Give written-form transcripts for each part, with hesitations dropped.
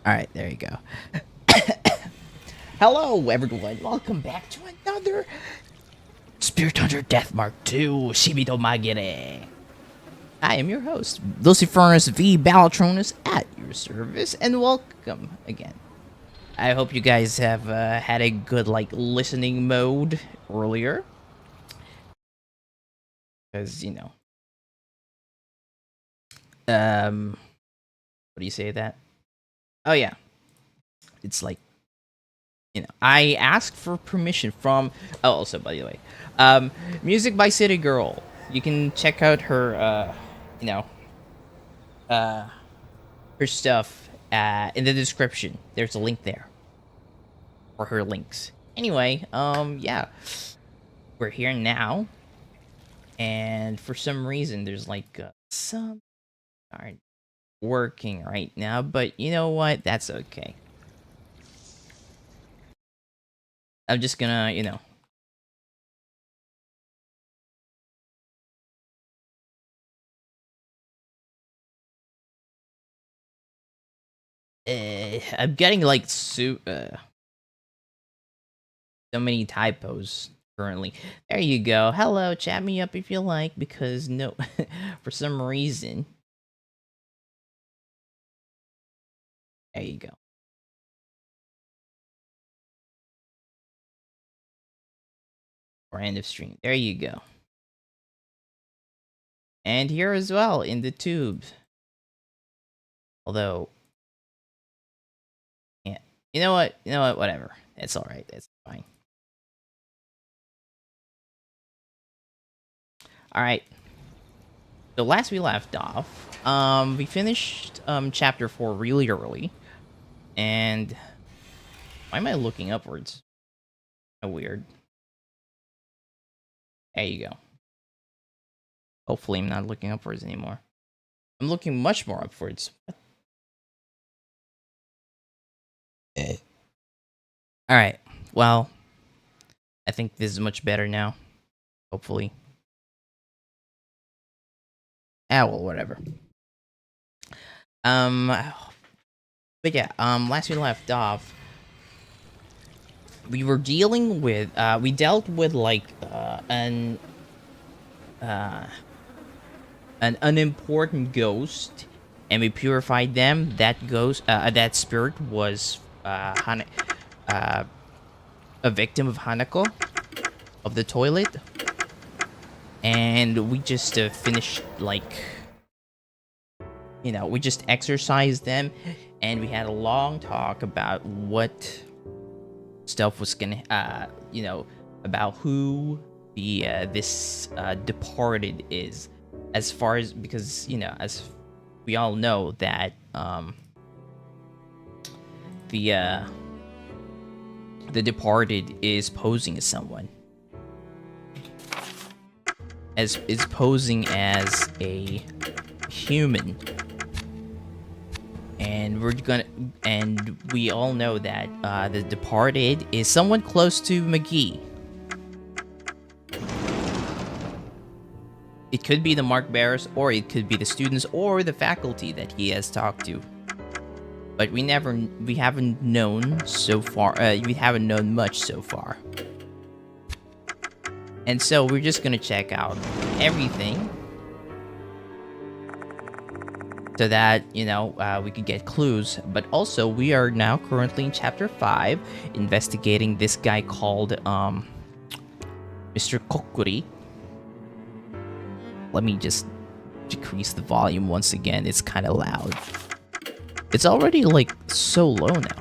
All right, there you go. Hello, everyone. Welcome back to another Spirit Hunter Death Mark 2 Shibito Magire. I am your host, Lucifernus V. Balatronus at your service, and welcome again. I hope you guys have had a good, listening mode earlier. Because, you know. What do you say that? Oh, yeah. It's like, you know, I asked for permission from... Oh, also, by the way. Music by City Girl. You can check out her, her stuff in the description. There's a link there. For her links. Anyway, yeah. We're here now. And for some reason, there's some aren't working right now. But you know what? That's okay. I'm just gonna, you know. I'm getting so many typos currently. There you go. Hello, chat me up if you like, because no, for some reason. There you go. Or end of stream. There you go. And here as well in the tubes. Although, yeah, you know what? Whatever. It's all right. It's fine. All right. So last we left off, we finished chapter 4 really early, and why am I looking upwards? So weird. There you go. Hopefully, I'm not looking upwards anymore. I'm looking much more upwards. All right. Well, I think this is much better now. Hopefully. Ah, well, whatever. But yeah, last we left off, we were dealing with, we dealt with like an unimportant ghost, and we purified them. That ghost, that spirit was a victim of Hanako, of the toilet, and we just finished, like, you know, we just exercised them, and we had a long talk about what stuff was gonna, you know, about who the this departed is, as far as, because, you know, as we all know that the departed is posing as someone, is posing as a human, and we all know that the departed is someone close to McGee. It could be the mark bearers, or it could be the students or the faculty that he has talked to. But we haven't known so far. We haven't known much so far. And so we're just gonna check out everything, so that, you know, we could get clues. But also, we are now currently in chapter 5, investigating this guy called Mr. Kokuri. Let me just decrease the volume once again. It's kind of loud. It's already, like, so low now.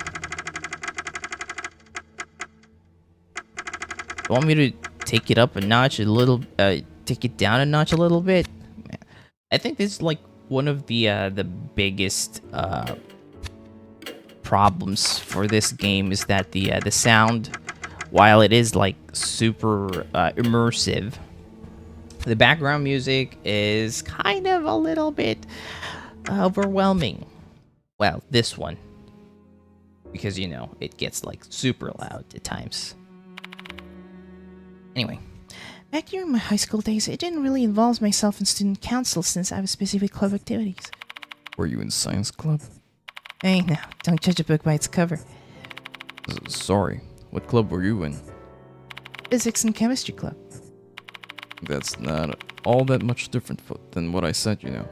You want me to take it up a notch a little, take it down a notch a little bit? I think this is, like, one of the biggest problems for this game, is that the sound, while it is, like, super immersive, the background music is kind of a little bit overwhelming. Well, this one, because, you know, it gets, like, super loud at times. Anyway, back during my high school days, it didn't really involve myself in student council since I was busy with club activities. Were you in science club? Hey, now, don't judge a book by its cover. Sorry, what club were you in? Physics and chemistry club. That's not all that much different than what I said, you know.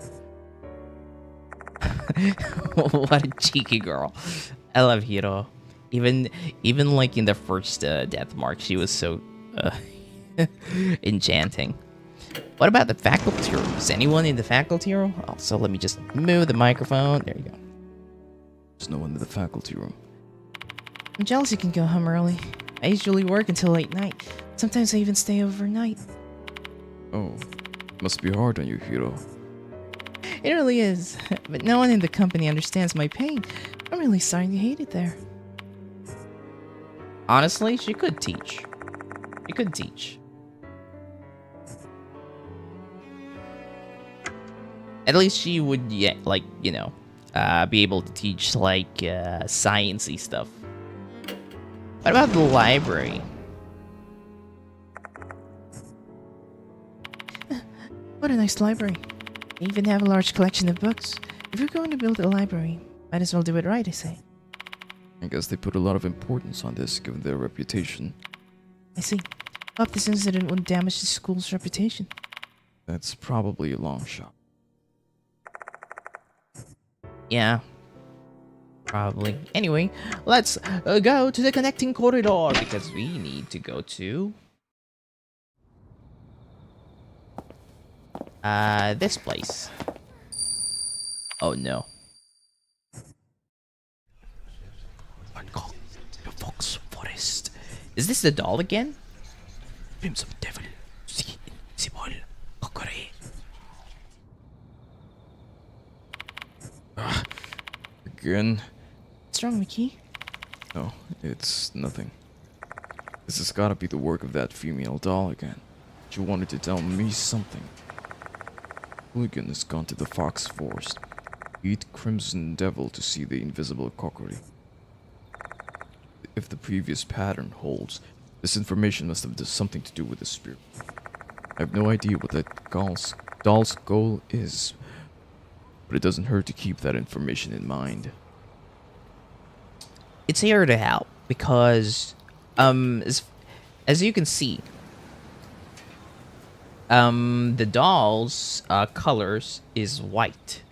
What a cheeky girl. I love Hiro. Even like in the first death mark, she was so enchanting. What about the faculty room? Is anyone in the faculty room? Also, let me just move the microphone. There you go. There's no one in the faculty room. I'm jealous you can go home early. I usually work until late night. Sometimes I even stay overnight. Oh, must be hard on you, Hiro. It really is, but no one in the company understands my pain. I'm really starting to hate it there. Honestly, she could teach. She could teach. At least she would, yeah, like, you know, be able to teach, like, sciencey stuff. What about the library? What a nice library. They even have a large collection of books. If you're going to build a library, might as well do it right, I say. I guess they put a lot of importance on this, given their reputation. I see. Hope this incident won't damage the school's reputation. That's probably a long shot. Yeah. Probably. Anyway, let's go to the connecting corridor, because we need to go to This place. Oh no. The fox forest. Is this the doll again? Dreams of devil. See invisible cookery. Again? What's wrong, Mickey? No, it's nothing. This has gotta be the work of that female doll again. She wanted to tell me something. Hooligan has gone to the fox forest. Eat crimson devil to see the invisible cookery. If the previous pattern holds, this information must have something to do with the spirit. I have no idea what that doll's goal is, but it doesn't hurt to keep that information in mind. It's here to help because, as you can see, the doll's colors is white,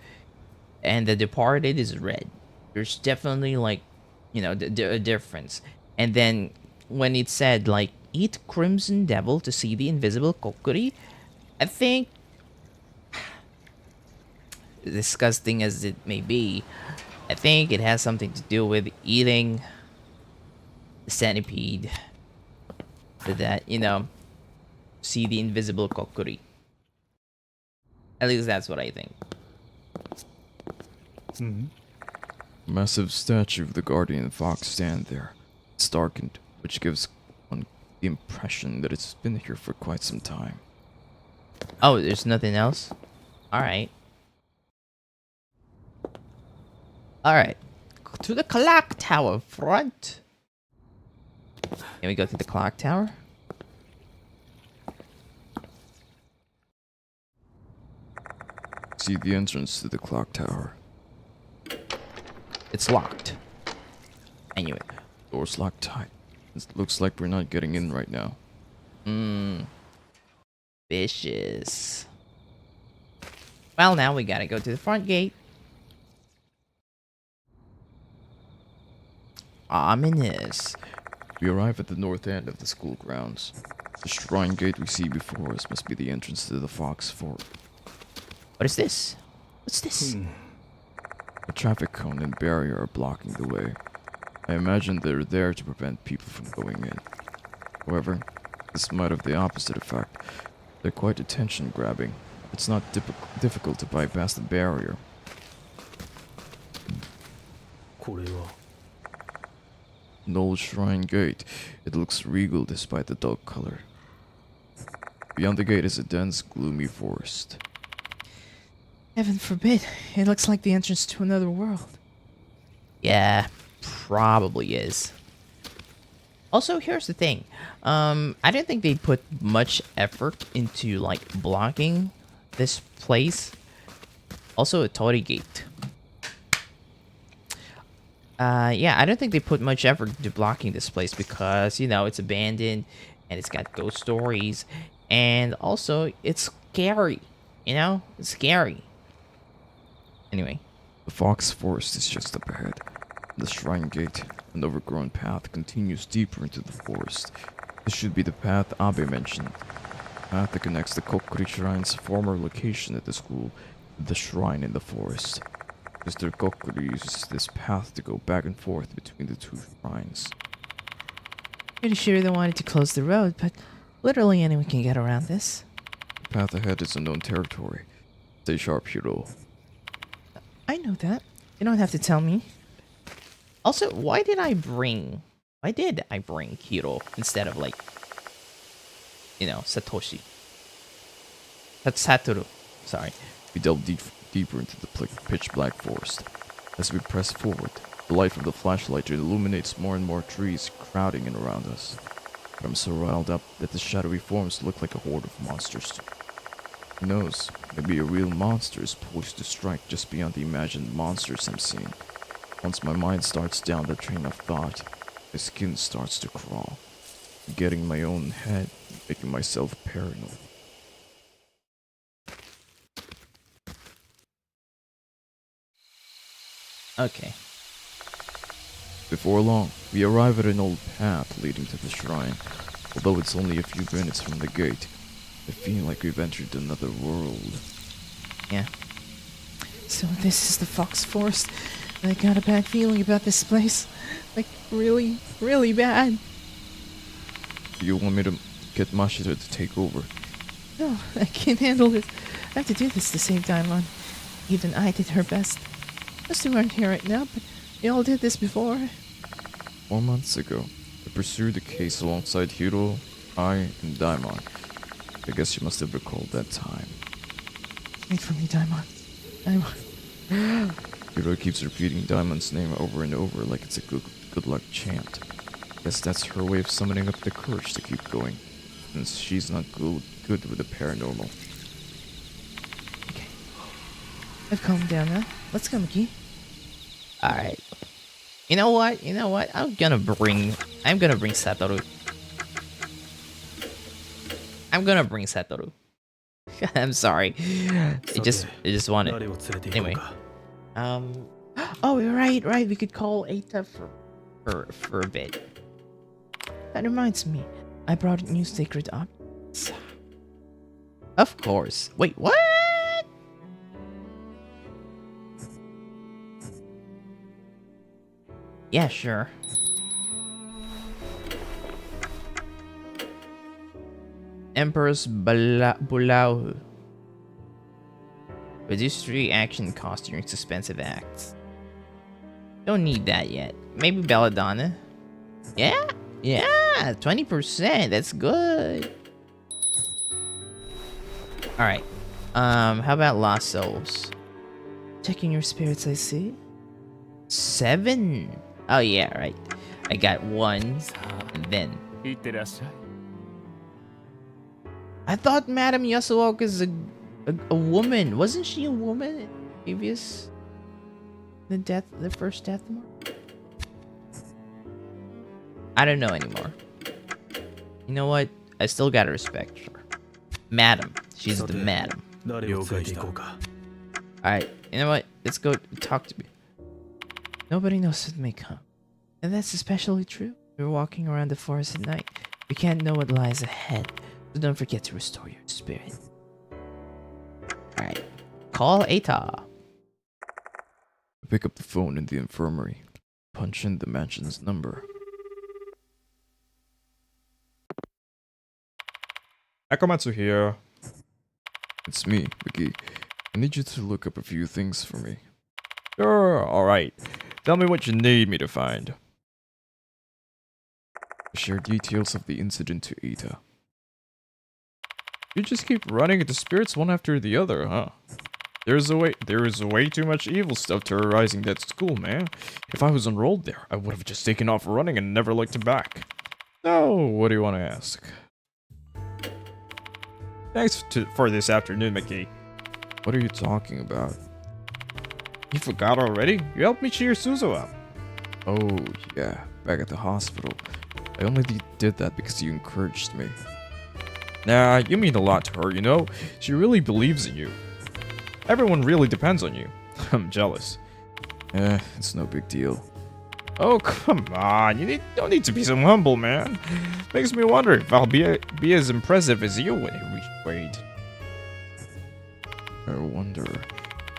and the departed is red. There's definitely like, you know, a difference. And then when it said like eat crimson devil to see the invisible cookery, I think, disgusting as it may be, I think it has something to do with eating the centipede, so that, you know, see the invisible cookery. At least that's what I think. A massive statue of the guardian fox stand there. It's darkened, which gives one the impression that it's been here for quite some time. Oh, there's nothing else? Alright. Alright. To the clock tower front. Can we go to the clock tower? See the entrance to the clock tower. It's locked. I knew it. Door's locked tight. It looks like we're not getting in right now. Vicious. Well, now we gotta go to the front gate. Ominous. We arrive at the north end of the school grounds. The shrine gate we see before us must be the entrance to the fox fort. What is this? What's this? A traffic cone and barrier are blocking the way. I imagine they're there to prevent people from going in. However, this might have the opposite effect. They're quite attention-grabbing. It's not difficult to bypass the barrier. An old shrine gate. It looks regal despite the dark color. Beyond the gate is a dense, gloomy forest. Heaven forbid. It looks like the entrance to another world. Yeah, probably is. Also, here's the thing. I don't think they put much effort into, like, blocking this place. Also, a torii gate. Yeah, I don't think they put much effort into blocking this place because, you know, it's abandoned and it's got ghost stories. And also, it's scary. You know? It's scary. Anyway. The fox forest is just up ahead. The shrine gate, an overgrown path, continues deeper into the forest. This should be the path Abe mentioned. The path that connects the Kokuri Shrine's former location at the school with the shrine in the forest. Mr. Kokuri uses this path to go back and forth between the two shrines. Pretty sure they wanted to close the road, but literally anyone can get around this. The path ahead is unknown territory. Stay sharp, Hiro. I know that. You don't have to tell me. Also, why did I bring Hiro instead of, like, you know, Satoshi? That's Satoru. Sorry. We delve deeper into the pitch black forest. As we press forward, the light from the flashlight illuminates more and more trees crowding in around us. But I'm so riled up that the shadowy forms look like a horde of monsters. Who knows, maybe a real monster is poised to strike just beyond the imagined monsters I'm seeing. Once my mind starts down that train of thought, my skin starts to crawl. I'm getting in my own head, making myself paranoid. Okay. Before long, we arrive at an old path leading to the shrine, although it's only a few minutes from the gate. I feel like we've entered another world. Yeah. So this is the Fox Forest. I got a bad feeling about this place. Like, really, really bad. Do you want me to get Mashita to take over? No, I can't handle this. I have to do this to save Daimon. Even I did her best. Most of aren't here right now, but they all did this before. 4 months ago, I pursued the case alongside Hiro, I, and Daimon. I guess you must have recalled that time. Wait for me, Daimon. Daimon. Hiro keeps repeating Daimon's name over and over like it's a good luck chant. Guess that's her way of summoning up the courage to keep going, since she's not good with the paranormal. Okay. I've calmed down now. Let's go, Miki. Alright. You know what? I'm gonna bring Satoru. I'm sorry. I just want it. Anyway. Oh, right. We could call Eita for a bit. That reminds me. I brought new sacred objects. Of course. Wait, what? Yeah, sure. Emperor's Bulau. Reduce 3 action cost during suspensive acts. Don't need that yet. Maybe Belladonna. Yeah, 20%. That's good. All right. How about Lost Souls? Checking your spirits, I see. 7. Oh yeah, right. I got 1, and then. I thought Madame Yasuoka is a woman. Wasn't she a woman in previous? The first death mark? I don't know anymore. You know what? I still gotta respect her. Madam. She's the madam. Alright, you know what? Let's go talk to me. Nobody knows what may come. And that's especially true. We're walking around the forest at night. We can't know what lies ahead. So don't forget to restore your spirit. Alright. Call Eita. I pick up the phone in the infirmary. Punch in the mansion's number. Akamatsu here. It's me, Miki. I need you to look up a few things for me. Sure, alright. Tell me what you need me to find. Share details of the incident to Eita. You just keep running into spirits one after the other, huh? There is way too much evil stuff terrorizing that school, man. If I was enrolled there, I would have just taken off running and never looked back. So, what do you want to ask? Thanks for this afternoon, Miki. What are you talking about? You forgot already? You helped me cheer Suzu up. Oh, yeah, back at the hospital. I only did that because you encouraged me. Nah, you mean a lot to her, you know? She really believes in you. Everyone really depends on you. I'm jealous. It's no big deal. Oh, come on. Don't need to be so humble, man. Makes me wonder if I'll be as impressive as you when you reach grade. I wonder.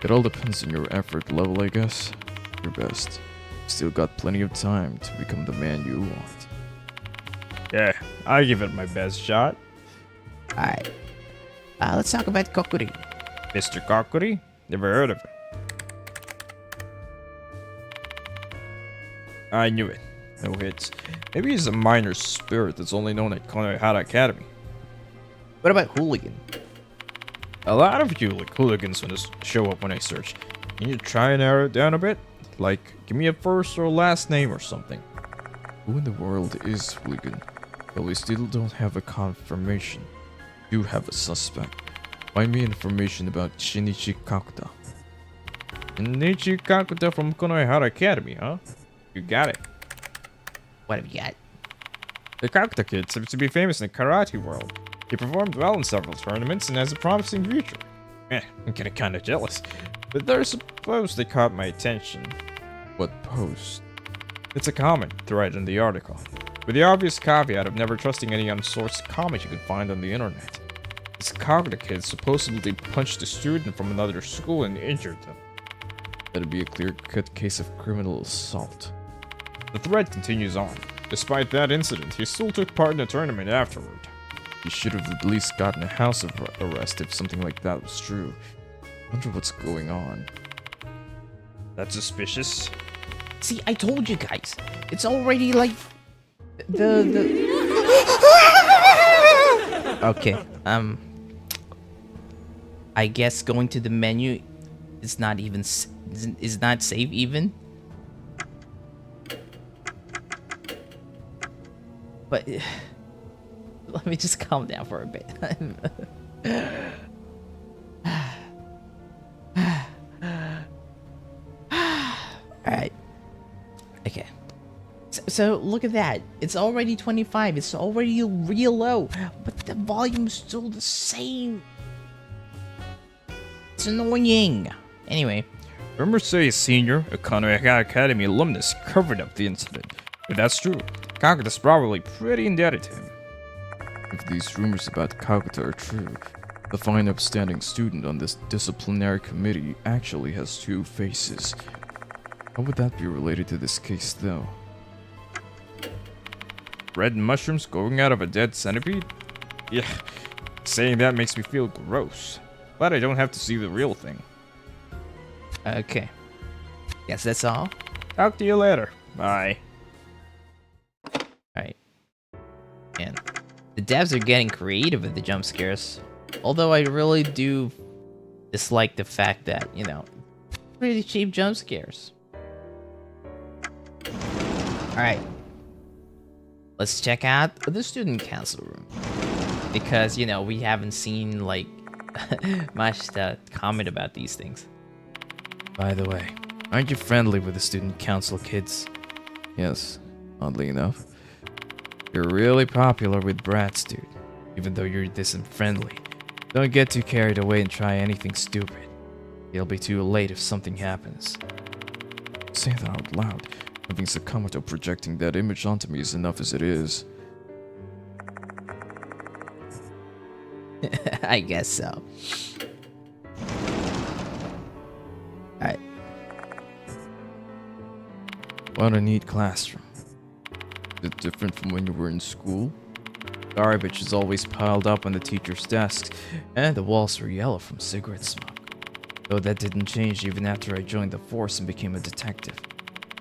It all depends on your effort level, I guess. Your best. Still got plenty of time to become the man you want. Yeah, I give it my best shot. Alright. Let's talk about Kokuri. Mr. Kokuri? Never heard of him. I knew it. No hits. Maybe he's a minor spirit that's only known at Konohara Academy. What about Hooligan? A lot of you hooligans show up when I search. Can you try and narrow it down a bit? Like, give me a first or last name or something. Who in the world is Hooligan? Well, we still don't have a confirmation. You have a suspect. Find me information about Shinichi Kakuta. Shinichi Kakuta from Konohara Academy, huh? You got it. What have you got? The Kakuta kid seems to be famous in the karate world. He performed well in several tournaments and has a promising future. I'm getting kinda jealous. But there's a post that caught my attention. What post? It's a comment thread in the article, with the obvious caveat of never trusting any unsourced comment you can find on the internet. This Kagura kid supposedly punched a student from another school and injured them. That'd be a clear-cut case of criminal assault. The thread continues on. Despite that incident, he still took part in the tournament afterward. He should have at least gotten a house arrest if something like that was true. Wonder what's going on. That's suspicious. See, I told you guys. It's already like the Okay. I guess going to the menu is not even is not safe even. But let me just calm down for a bit. Alright. Okay. So look at that. It's already 25. It's already real low. But the volume is still the same. It's annoying. Anyway. Rumors say a senior, a Konoha Academy alumnus, covered up the incident. If that's true, Kagura's probably pretty indebted to him. If these rumors about Kaguta are true, the fine upstanding student on this disciplinary committee actually has two faces. How would that be related to this case, though? Red mushrooms growing out of a dead centipede? Yeah, saying that makes me feel gross. But I don't have to see the real thing. Okay. Guess that's all. Talk to you later. Bye. Alright. Man. The devs are getting creative with the jump scares. Although I really do dislike the fact that, you know, pretty cheap jump scares. Alright. Let's check out the student council room. Because, you know, we haven't seen, like, much to comment about these things. By the way, aren't you friendly with the student council kids? Yes, oddly enough. You're really popular with brats, dude. Even though you're this unfriendly. Don't get too carried away and try anything stupid. It'll be too late if something happens. Say that out loud. Having Sakamoto projecting that image onto me is enough as it is. I guess so. Alright. What a neat classroom. Is it different from when you were in school? Garbage is always piled up on the teacher's desks, and the walls were yellow from cigarette smoke. Though that didn't change even after I joined the force and became a detective.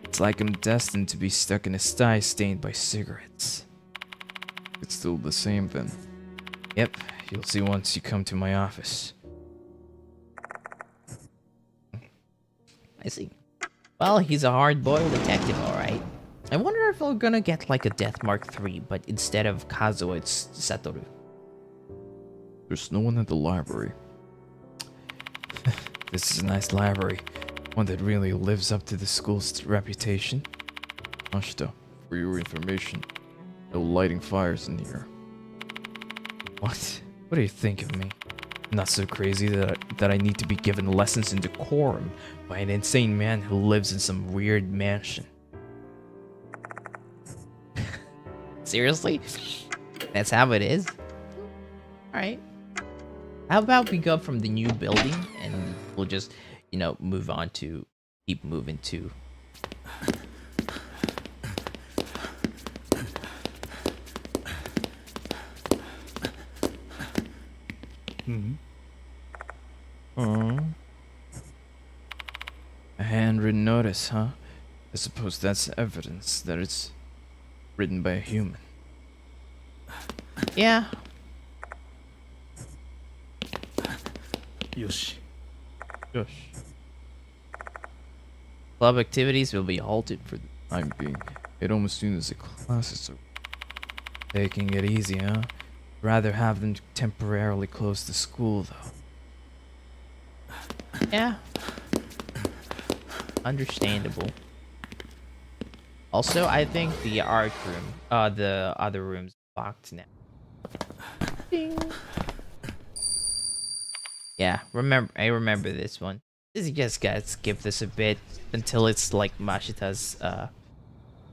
It's like I'm destined to be stuck in a sty stained by cigarettes. It's still the same then. Yep, you'll see once you come to my office. I see. Well, he's a hard-boiled detective, alright. I wonder if we're gonna get like a Death Mark 3, but instead of Kazuo, it's Satoru. There's no one at the library. This is a nice library. One that really lives up to the school's reputation. Ashita, for your information, no lighting fires in here. What? What do you think of me? I'm not so crazy that I need to be given lessons in decorum by an insane man who lives in some weird mansion. Seriously? That's how it is? Alright. How about we go from the new building and we'll just, you know, move on to keep moving to. A handwritten notice, huh? I suppose that's evidence that it's written by a human. Yeah. Yosh. Club activities will be halted for the time being. It almost soon as the classes are taking it easy, huh? Rather have them temporarily close the school, though. Yeah. Understandable. Also, I think the art room, the other room's locked now. Ding. Yeah, I remember this one. You just gotta skip this a bit until it's like Mashita's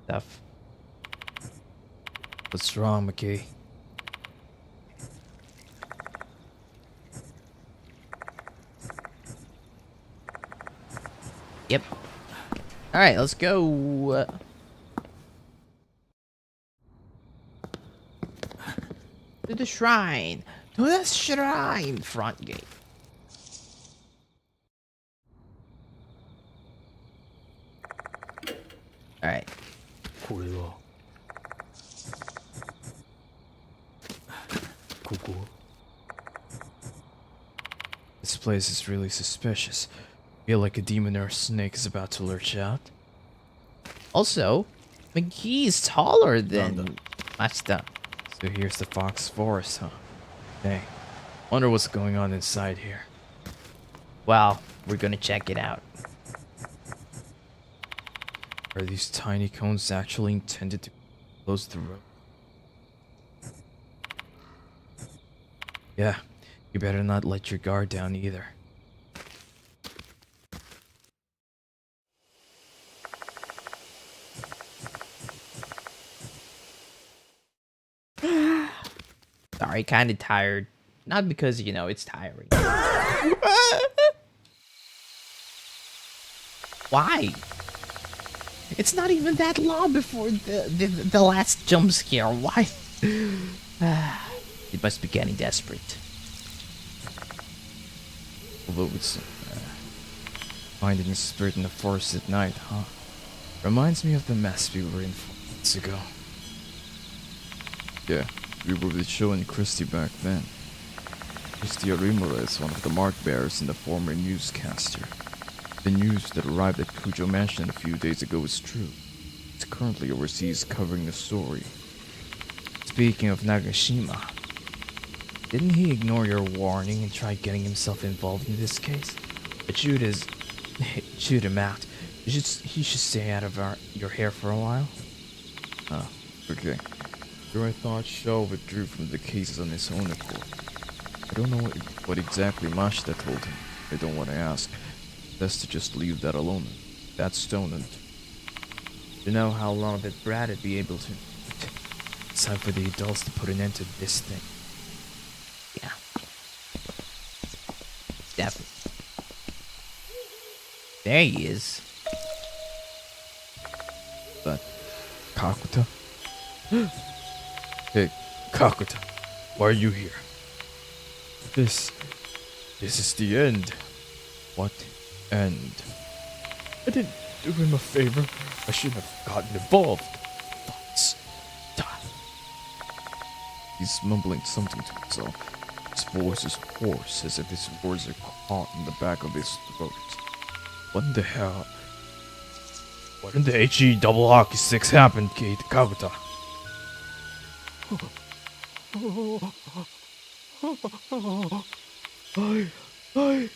stuff. What's wrong, McKay? Yep. Alright, let's go. To the shrine. To the shrine. Front gate. Alright. これはここ This place is really suspicious. Feel like a demon or a snake is about to lurch out. Also, McGee's taller than Masta. So here's the Fox Forest, huh? Dang. Wonder what's going on inside here. Well, we're gonna check it out. Are these tiny cones actually intended to close the road? Yeah, you better not let your guard down either. Sorry, kind of tired. Not because, you know, it's tiring. Why? It's not even that long before the last jump scare. Why? It must be getting desperate. Although it's finding a spirit in the forest at night, huh? Reminds me of the mess we were in 4 months ago. Yeah, we were with Joe and Christy back then. Christy Arimura is one of the mark bearers and the former newscaster. The news that arrived at Kujo Mansion a few days ago is true. It's currently overseas covering the story. Speaking of Nagashima, didn't he ignore your warning and try getting himself involved in this case? But shoot him out. He should stay out of your hair for a while. Oh, okay. Sure, I thought Shaw withdrew from the cases on his own accord. I don't know what exactly Mashita told him. I don't want to ask. Best to just leave that alone. That stone and... You know how long that brat would be able to... It's time for the adults to put an end to this thing. Yeah. Definitely. There he is. That... Kakuta? Hey, Kakuta. Why are you here? This is the end. What end? I didn't do him a favor. I shouldn't have gotten involved. Thoughts. He's mumbling something to himself. His voice is hoarse, as if his words are caught in the back of his throat. What in the hell? What in the HE double hockey sticks happened, Kate Kakuta? I don't want to die.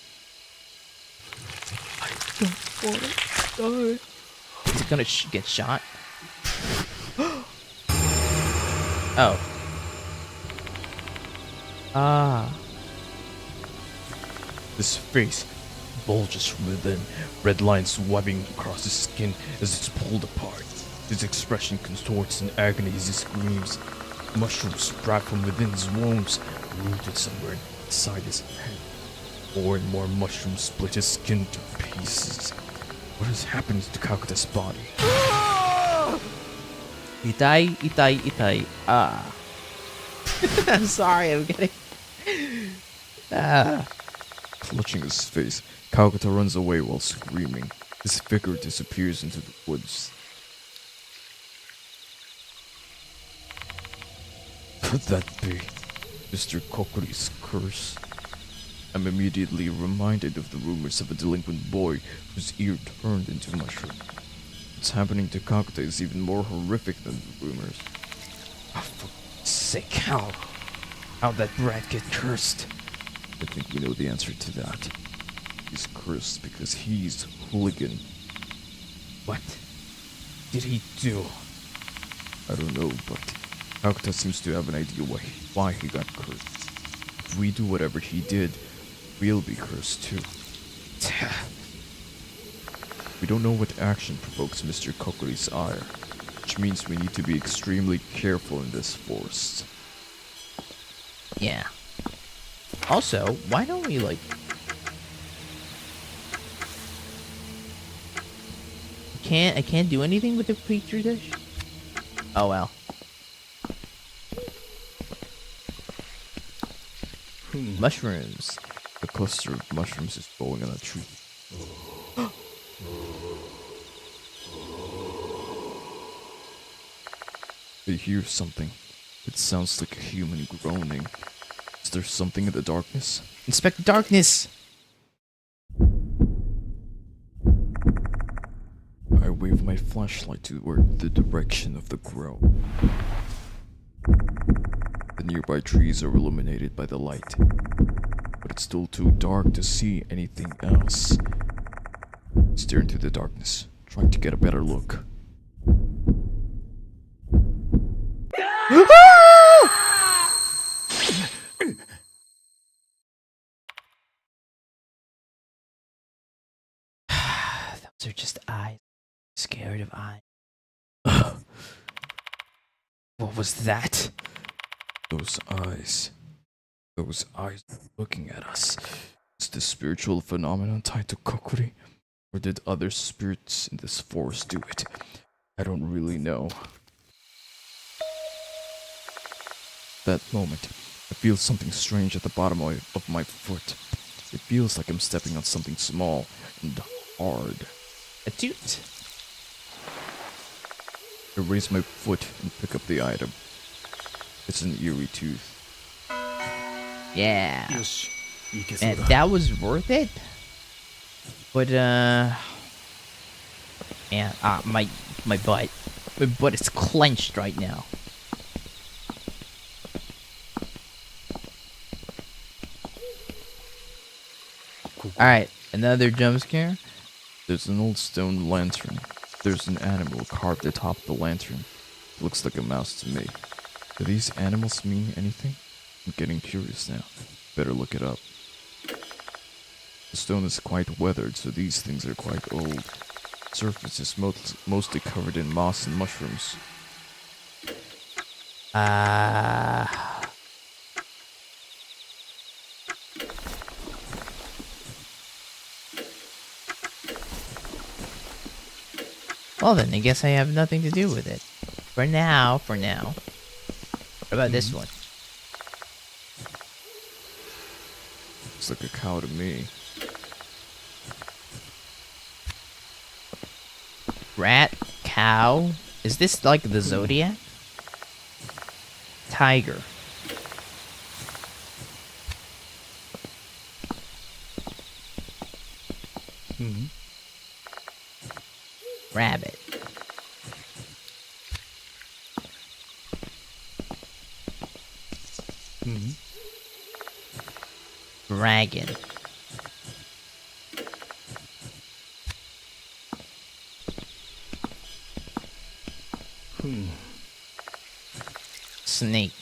Is he gonna get shot? Oh. Ah. His face bulges from within, red lines webbing across his skin as it's pulled apart. His expression contorts in agony as he screams. Mushrooms sprout from within his wounds, rooted somewhere inside his head. More and more mushrooms split his skin to pieces. What has happened to Kakuta's body? Itai. Ah. I'm sorry, I'm getting... Ah. Clutching his face, Kakuta runs away while screaming. His figure disappears into the woods. Could that be Mr. Kokori's curse? I'm immediately reminded of the rumors of a delinquent boy whose ear turned into mushroom. What's happening to Kakuta is even more horrific than the rumors. Oh, for God's sake, how'd that brat get cursed? I think we know the answer to that. He's cursed because he's hooligan. What did he do? I don't know, but Kakuta seems to have an idea why he got cursed. If we do whatever he did, we'll be cursed too. We don't know what action provokes Mr. Kokori's ire, which means we need to be extremely careful in this forest. Yeah. Also, why don't we, like... I can't do anything with the petri dish? Oh well. Mushrooms. A cluster of mushrooms is growing on a tree. I hear something. It sounds like a human groaning. Is there something in the darkness? Inspect the darkness. I wave my flashlight toward the direction of the groan. The nearby trees are illuminated by the light, but it's still too dark to see anything else. Stare into the darkness, trying to get a better look. Those are just eyes. Scared of eyes. What was that? Those eyes looking at us. Is this spiritual phenomenon tied to Kokuri? Or did other spirits in this forest do it? I don't really know. That moment, I feel something strange at the bottom of my foot. It feels like I'm stepping on something small and hard. A tooth. I raise my foot and pick up the item. It's an eerie tooth. Yeah. And that was worth it. But yeah, my butt is clenched right now. Alright, another jump scare. There's an old stone lantern. There's an animal carved atop the lantern. It looks like a mouse to me. Do these animals mean anything? I'm getting curious now. Better look it up. The stone is quite weathered, so these things are quite old. The surface is mostly covered in moss and mushrooms. Well then, I guess I have nothing to do with it. For now. What about this one? Looks like a cow to me. Rat, cow. Is this like the zodiac? Tiger. Rabbit. Dragon. Snake.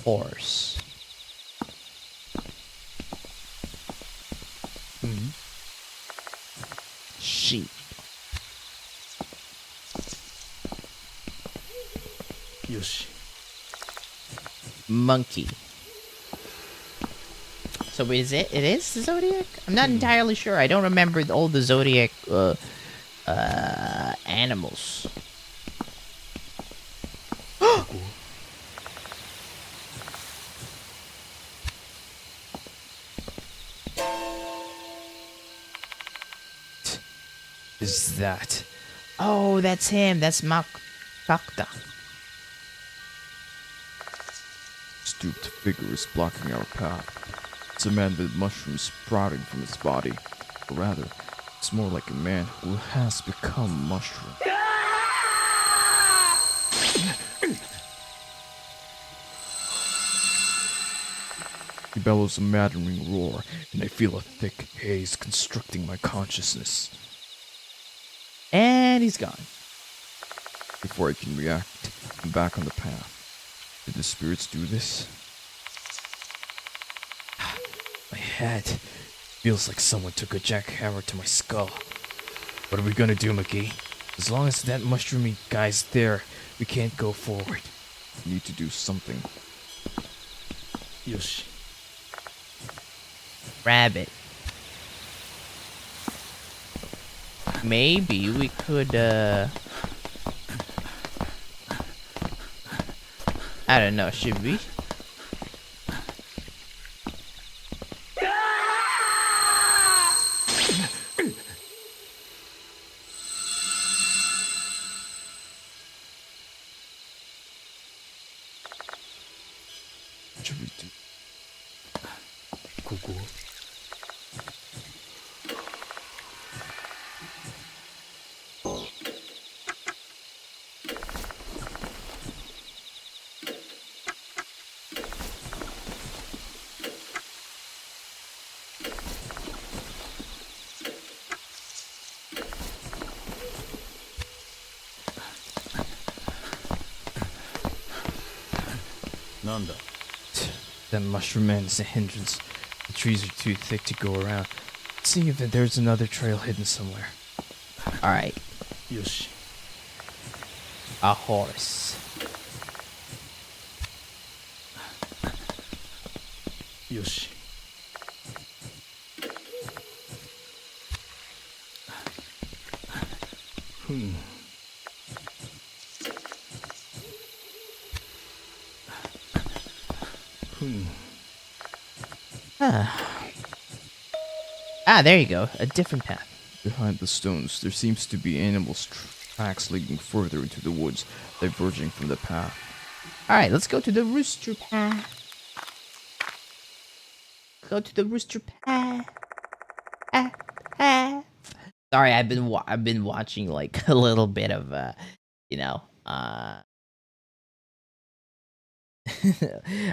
Horse. Sheep. Monkey. So is it? It is the zodiac? I'm not entirely sure. I don't remember all the zodiac animals. Is that? Oh, that's him. That's Bktayktg. Stooped figure is blocking our path. It's a man with mushrooms sprouting from his body. Or rather, it's more like a man who has become mushroom. He bellows a maddening roar, and I feel a thick haze constricting my consciousness. And he's gone. Before I can react, I'm back on the path. Did the spirits do this? My head feels like someone took a jackhammer to my skull. What are we gonna do, McGee? As long as that mushroomy guy's there, we can't go forward. We need to do something. rabbit. Maybe we could, I don't know, should we? What should we do? That mushroom man is a hindrance. The trees are too thick to go around. Let's see if there's another trail hidden somewhere. Alright, Yoshi. a horse. Yoshi. Ah, there you go. A different path. Behind the stones, there seems to be animals' tracks leading further into the woods, diverging from the path. Alright, let's go to the rooster path. Go to the rooster path. Sorry, I've been watching like a little bit of you know, a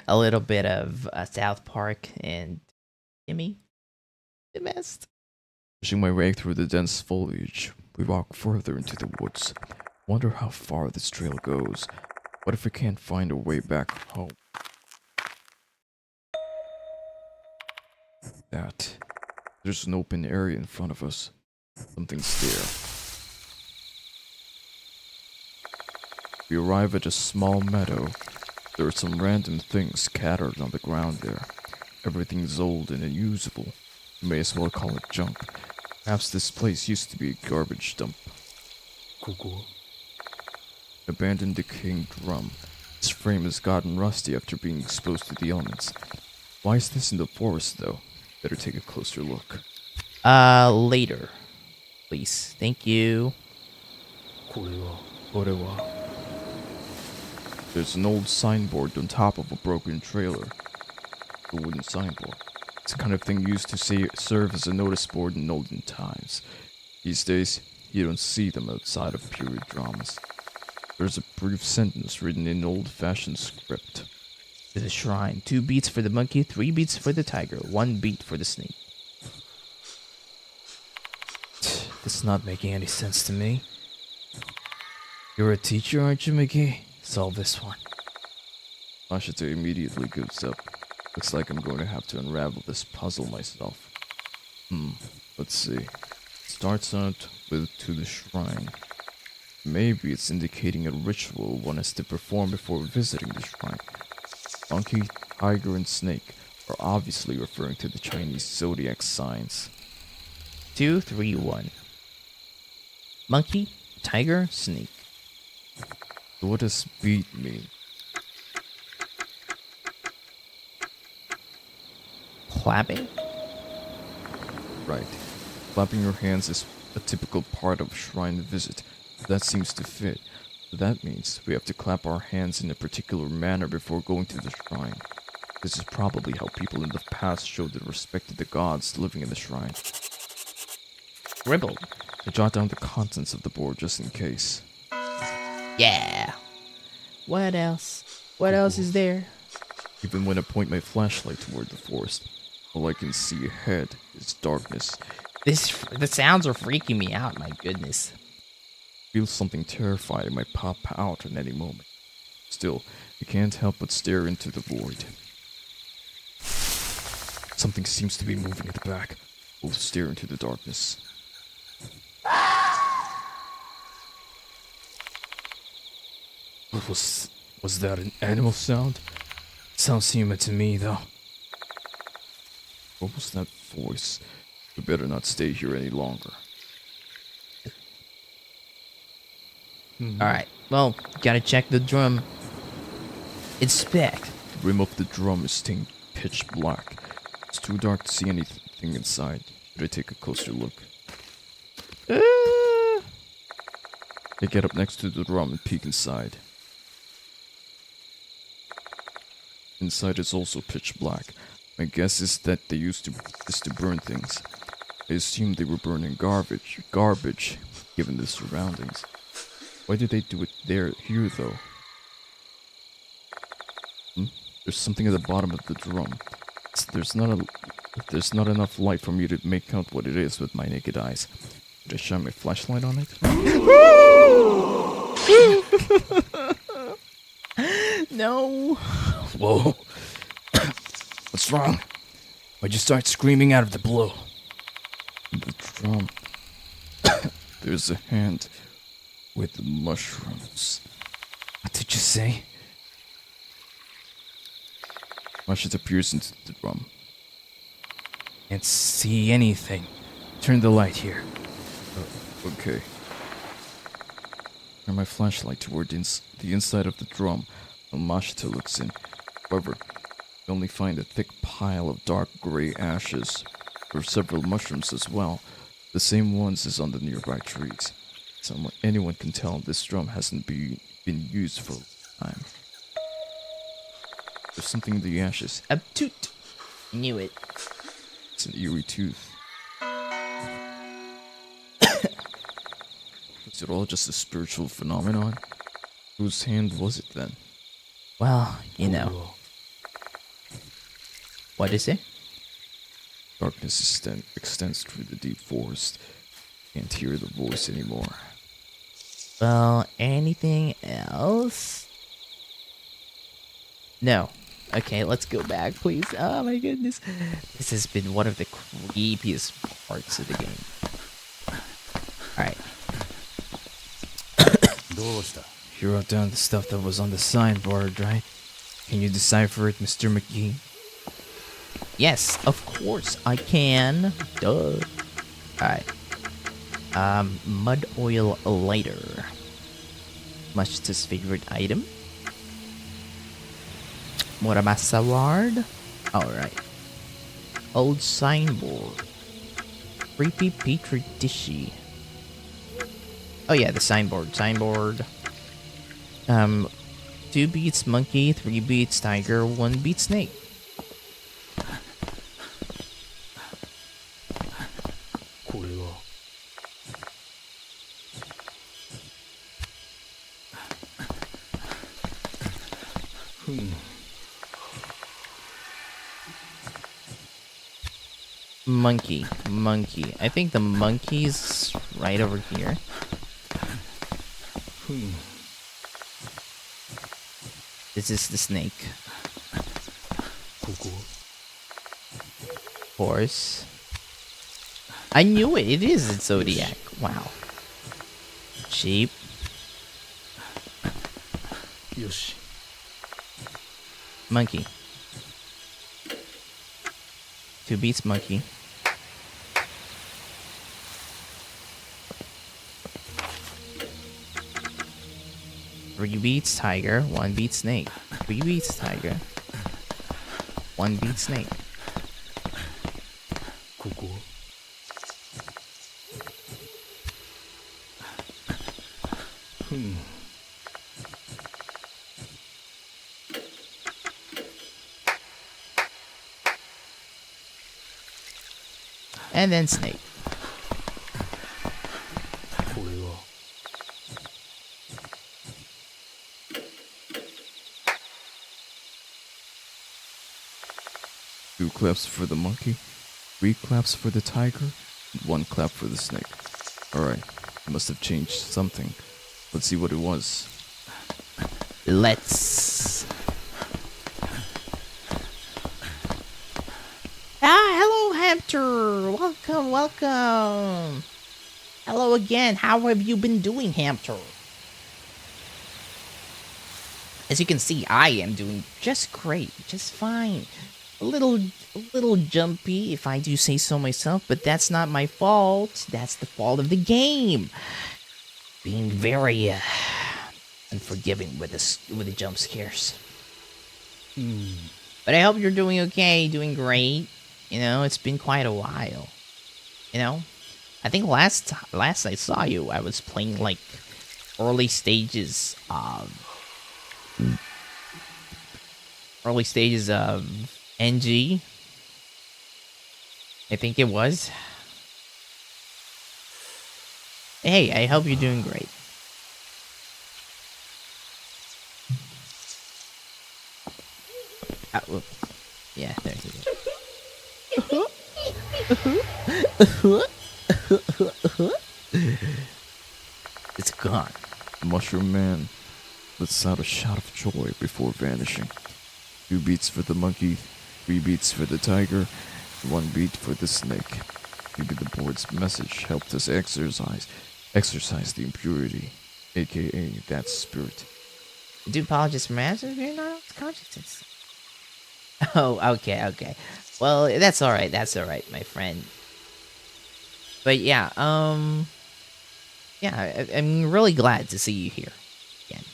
little bit of South Park and Jimmy the best. Pushing my way through the dense foliage, we walk further into the woods. Wonder how far this trail goes. What if we can't find a way back home? That. There's an open area in front of us. Something's there. We arrive at a small meadow. There are some random things scattered on the ground there. Everything's old and unusable. You may as well call it junk. Perhaps this place used to be a garbage dump. Abandoned decaying drum. Its frame has gotten rusty after being exposed to the elements. Why is this in the forest though? Better take a closer look. Later. Please. Thank you. There's an old signboard on top of a broken trailer. A wooden signboard. It's the kind of thing used to serve as a notice board in olden times. These days, you don't see them outside of period dramas. There's a brief sentence written in old-fashioned script. To the shrine. 2 beats for the monkey, 3 beats for the tiger, 1 beat for the snake. This is not making any sense to me. You're a teacher, aren't you, McGee? Solve this one. Ashita immediately gives up. Looks like I'm going to have to unravel this puzzle myself. Let's see. Starts out with to the shrine. Maybe it's indicating a ritual one has to perform before visiting the shrine. Monkey, tiger, and snake are obviously referring to the Chinese zodiac signs. 2, 3, 1. Monkey, tiger, snake. So what does beat mean? Clapping? Right. Clapping your hands is a typical part of a shrine visit. That seems to fit. That means we have to clap our hands in a particular manner before going to the shrine. This is probably how people in the past showed their respect to the gods living in the shrine. Scribbled. I jot down the contents of the board just in case. Yeah. What else? What else is there? Even when I point my flashlight toward the forest, all I can see ahead is darkness. The sounds are freaking me out, my goodness. Feel something terrifying might pop out at any moment. Still, I can't help but stare into the void. Something seems to be moving at the back. Both stare into the darkness. What was that an animal sound? Sounds human to me, though. What was that voice. We better not stay here any longer. Alright, well, gotta check the drum. Inspect. The rim of the drum is stained pitch black. It's too dark to see anything inside. Should I take a closer look? I get up next to the drum and peek inside. Inside is also pitch black. My guess is that they used to burn things. I assume they were burning garbage, given the surroundings. Why did they do it here though? There's something at the bottom of the drum. There's not enough light for me to make out what it is with my naked eyes. Should I shine my flashlight on it? No. Whoa. What's wrong? Why'd you start screaming out of the blue? The drum. There's a hand with mushrooms. What did you say? Mushroom appears into the drum. Can't see anything. Turn the light here. Okay. Turn my flashlight toward the inside of the drum while Mashita looks in. However, we only find a thick pile of dark gray ashes. There are several mushrooms as well, the same ones as on the nearby trees. Anyone can tell this drum hasn't been used for a time. There's something in the ashes. A toot. Knew it. It's an eerie tooth. Is it all just a spiritual phenomenon? Whose hand was it then? Well, you know. What is it? Darkness extends through the deep forest. Can't hear the voice anymore. Well, anything else? No. Okay, let's go back, please. Oh my goodness. This has been one of the creepiest parts of the game. Alright. You wrote down the stuff that was on the signboard, right? Can you decipher it, Mr. McGee? Yes, of course I can. Duh. Alright. Mud oil lighter. Mashita's favorite item. Muramasa ward. Alright. Old signboard. Creepy petri dishy. Oh yeah, the signboard. 2 beats monkey, 3 beats tiger, 1 beat snake. Monkey. I think the monkey's right over here. This is the snake. Horse. I knew it. It is its zodiac. Wow. Sheep. Monkey. 2 beats monkey. Three beats tiger, 1 beat snake. 3 beats tiger, 1 beat snake. And then snake. Two claps for the monkey, 3 claps for the tiger, and 1 clap for the snake. Alright, I must have changed something. Let's see what it was. Let's. Hello, Hamster. Welcome. Hello again. How have you been doing, Hamster? As you can see, I am doing just great, just fine. a little jumpy, if I do say so myself, but that's not my fault. That's the fault of the game. Being very unforgiving with the jump scares. But I hope you're doing okay, doing great. You know, it's been quite a while. You know, I think last I saw you, I was playing like early stages of NG. I think it was. Hey, I hope you're doing great. Well, yeah, there you go. It's gone. Mushroom Man lets out a shout of joy before vanishing. 2 beats for the monkey, 3 beats for the tiger, 1 beat for the snake. Maybe the board's message helped us exorcise the impurity, aka that spirit. I do apologize for my answer. You're not conscious. Oh, okay. Well, that's all right. That's all right, my friend. But yeah, yeah, I'm really glad to see you here again.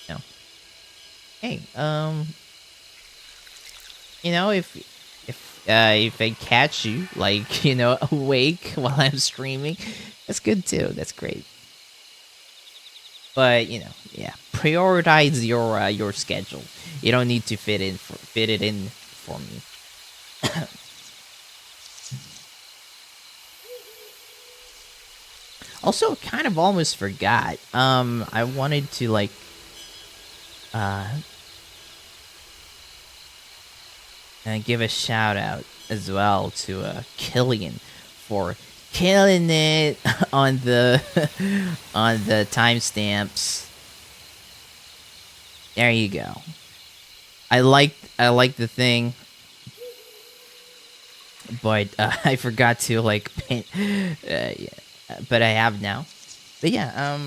You know, hey, you know, if I catch you, like, you know, awake while I'm streaming, that's good too. That's great. But you know, yeah, prioritize your schedule. You don't need to fit it in for me. Also, kind of almost forgot. I wanted to like, give a shout out as well to Killian for killing it on the timestamps. There you go. I like the thing, but I forgot to like paint. Yeah, but I have now. But yeah,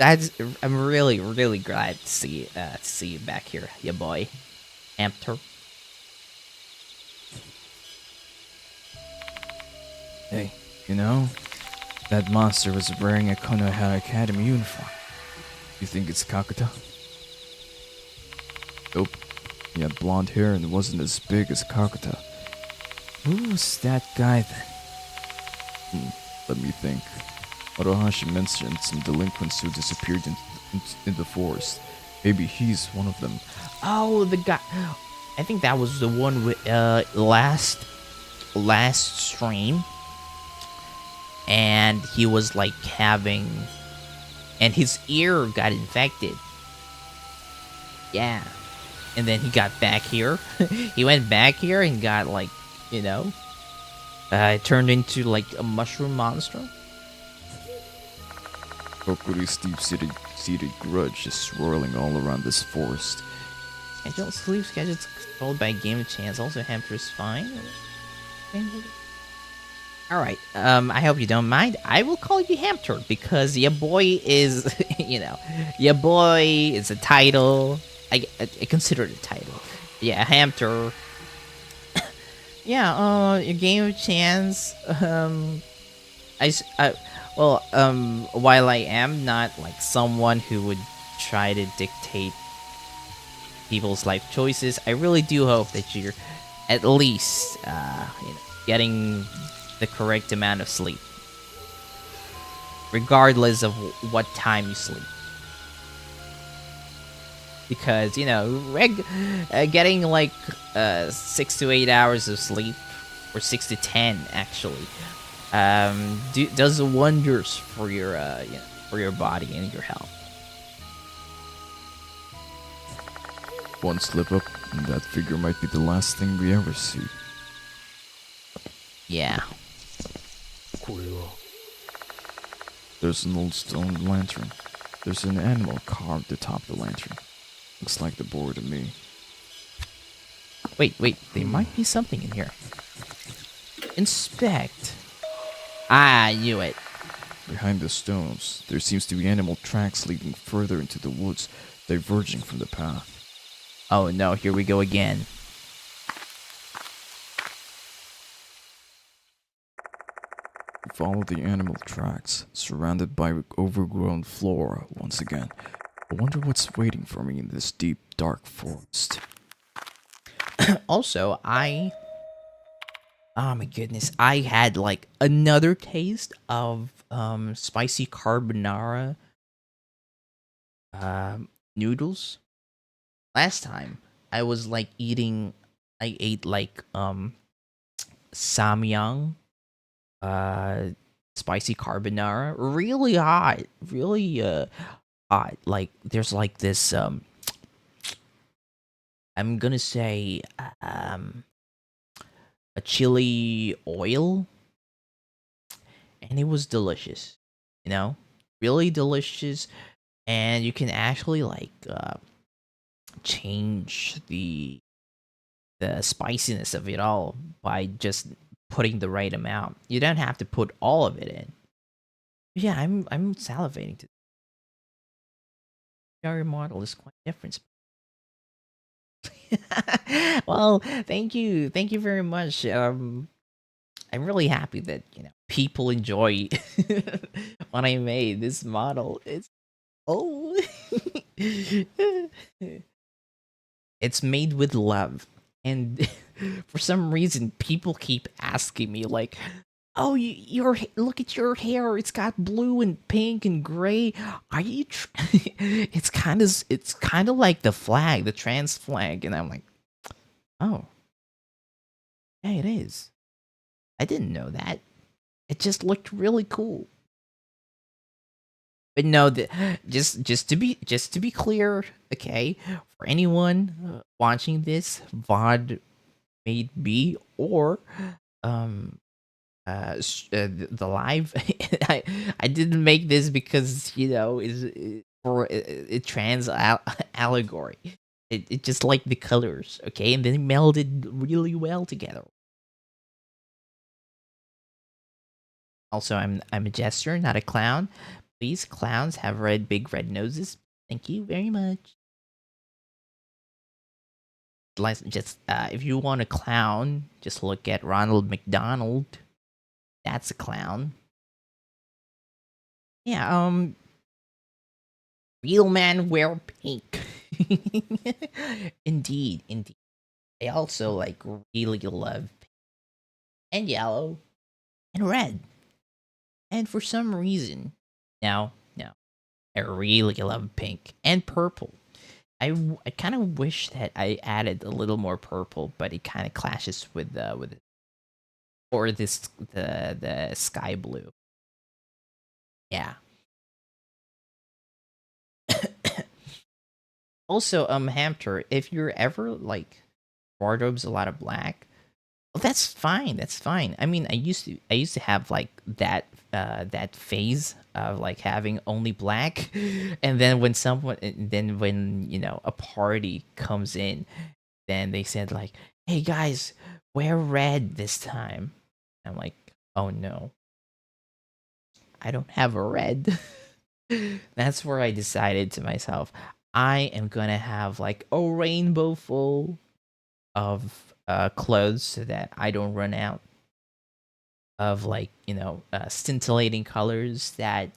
I'm really glad to see you back here, ya boy, Hamter. Hey, you know, that monster was wearing a Konoha Academy uniform. You think it's Kakuta? Nope. He had blonde hair and wasn't as big as Kakuta. Who's that guy then? Let me think. Orohashi mentioned some delinquents who disappeared in the forest. Maybe he's one of them. Oh, the guy. I think that was the one with last stream, and he was like having, and his ear got infected. Yeah, and then he got back here. He went back here and got like, you know, turned into like a mushroom monster. Kokuri's deep-seated grudge is swirling all around this forest. Schedule sleep schedules controlled by game chance. Also, Hamper's fine. All right. I hope you don't mind. I will call you Hamter because your boy is, you know, your boy is a title. I consider it a title. Yeah, Hamter. Yeah. Your game of chance. While I am not like someone who would try to dictate people's life choices, I really do hope that you're at least you know, getting the correct amount of sleep, regardless of what time you sleep. Because, you know, getting like 6 to 8 hours of sleep, or 6 to 10 actually, does wonders for your you know, for your body and your health. One slip up, and that figure might be the last thing we ever see. Yeah. これは There's an old stone lantern. There's an animal carved atop the lantern. Looks like the board to me. Wait, there might be something in here. Inspect. I knew it. Behind the stones, there seems to be animal tracks leading further into the woods, diverging from the path. Oh no, here we go again. follow the animal tracks, surrounded by overgrown flora once again. I wonder what's waiting for me in this deep, dark forest. Also, oh my goodness, I had like another taste of spicy carbonara noodles. Last time I was like I ate like samyang spicy carbonara, really hot, really hot. Like there's like this I'm gonna say a chili oil, and it was delicious, you know, really delicious. And you can actually like change the spiciness of it all by just putting the right amount. You don't have to put all of it in. Yeah, I'm salivating to. Your model is quite different. Well, thank you very much. I'm really happy that people enjoy what I made. This model, it's it's made with love, and for some reason, people keep asking me like, "Oh, look at your hair. It's got blue and pink and gray. Are you?" It's kind of like the flag, the trans flag, and I'm like, "Oh, yeah, it is. I didn't know that. It just looked really cool." But no, just to be clear, okay, for anyone watching this VOD, made be or the live, I didn't make this because is for a trans allegory. It just like the colors, okay, and then melded really well together. Also, I'm a jester, not a clown. Please, clowns have big red noses. Thank you very much. Just if you want a clown, just look at Ronald McDonald. That's a clown. Yeah, real men wear pink. Indeed. I also like really love pink and yellow and red. And for some reason, no, I really love pink and purple. I kind of wish that I added a little more purple, but it kind of clashes with or the sky blue. Yeah. Also, Hamter, if you're ever like wardrobes a lot of black, well, that's fine. That's fine. I mean, I used to have like that phase of like having only black, and then when a party comes in, then they said like, "Hey guys, wear red this time." I'm like, "Oh no, I don't have a red." That's where I decided to myself, I am gonna have like a rainbow full of clothes so that I don't run out of like scintillating colors that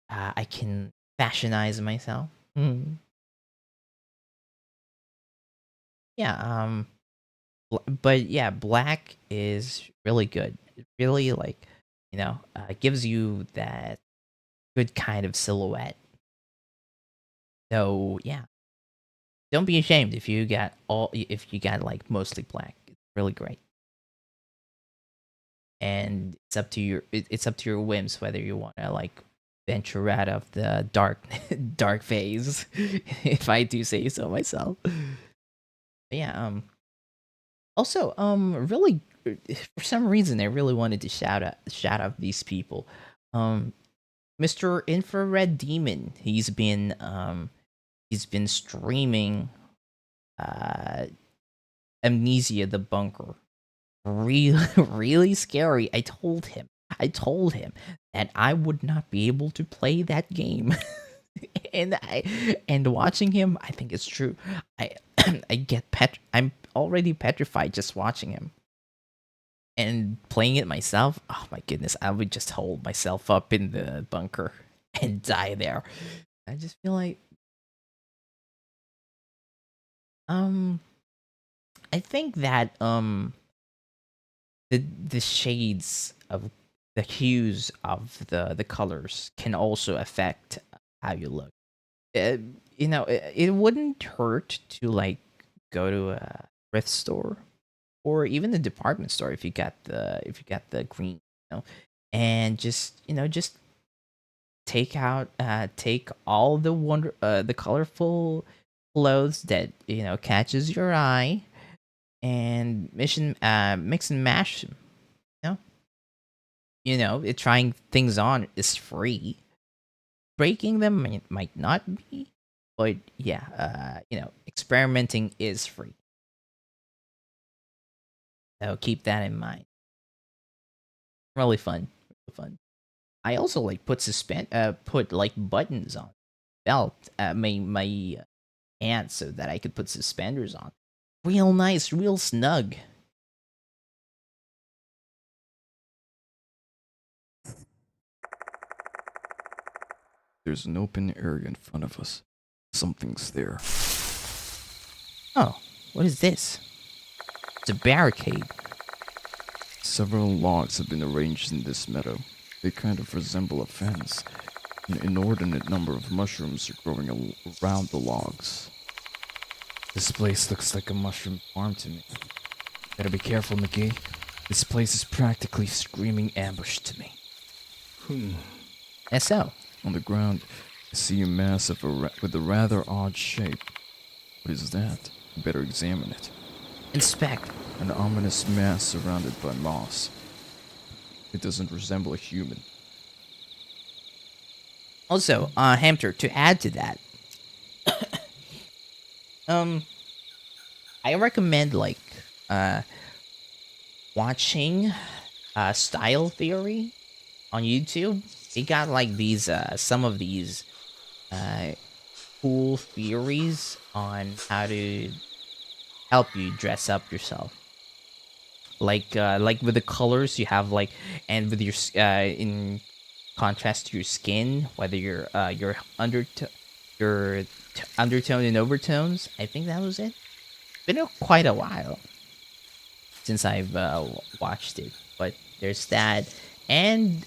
I can fashionize myself. Yeah, but yeah, black is really good. It really like gives you that good kind of silhouette. So yeah, don't be ashamed if you got like mostly black. It's really great. And it's up to your whims whether you want to like venture out of the dark phase, if I do say so myself. But yeah, also really, for some reason I really wanted to shout out these people. Mr. Infrared Demon, he's been streaming Amnesia the Bunker. Really scary. I told him that I would not be able to play that game. and watching him, I think it's true. I'm already petrified just watching him. and playing it myself, oh my goodness, I would just hold myself up in the bunker and die there. I just feel like, I think that the shades of the hues of the colors can also affect how you look. You know, it wouldn't hurt to like go to a thrift store or even the department store if you got the green, you know, and just just take all the colorful clothes that catches your eye and mix and mash them. Trying things on is free. Breaking them might not be, but yeah, experimenting is free. So keep that in mind. Really fun, really fun. I also like put like buttons on belt my pants so that I could put suspenders on. Real nice, real snug. There's an open area in front of us. Something's there. Oh, what is this? It's a barricade. Several logs have been arranged in this meadow. They kind of resemble a fence. An inordinate number of mushrooms are growing around the logs. This place looks like a mushroom farm to me. Gotta be careful, McGee. This place is practically screaming ambush to me. So. On the ground, I see a mass with a rather odd shape. What is that? I better examine it. Inspect. An ominous mass surrounded by moss. It doesn't resemble a human. Also, Hamter, to add to that, I recommend like watching Style Theory on YouTube. They got like these some of these cool theories on how to help you dress up yourself. Like with the colors you have, like, and with your in contrast to your skin, whether your undertone and overtones. I think that was it. Been quite a while since I've watched it, but there's that, and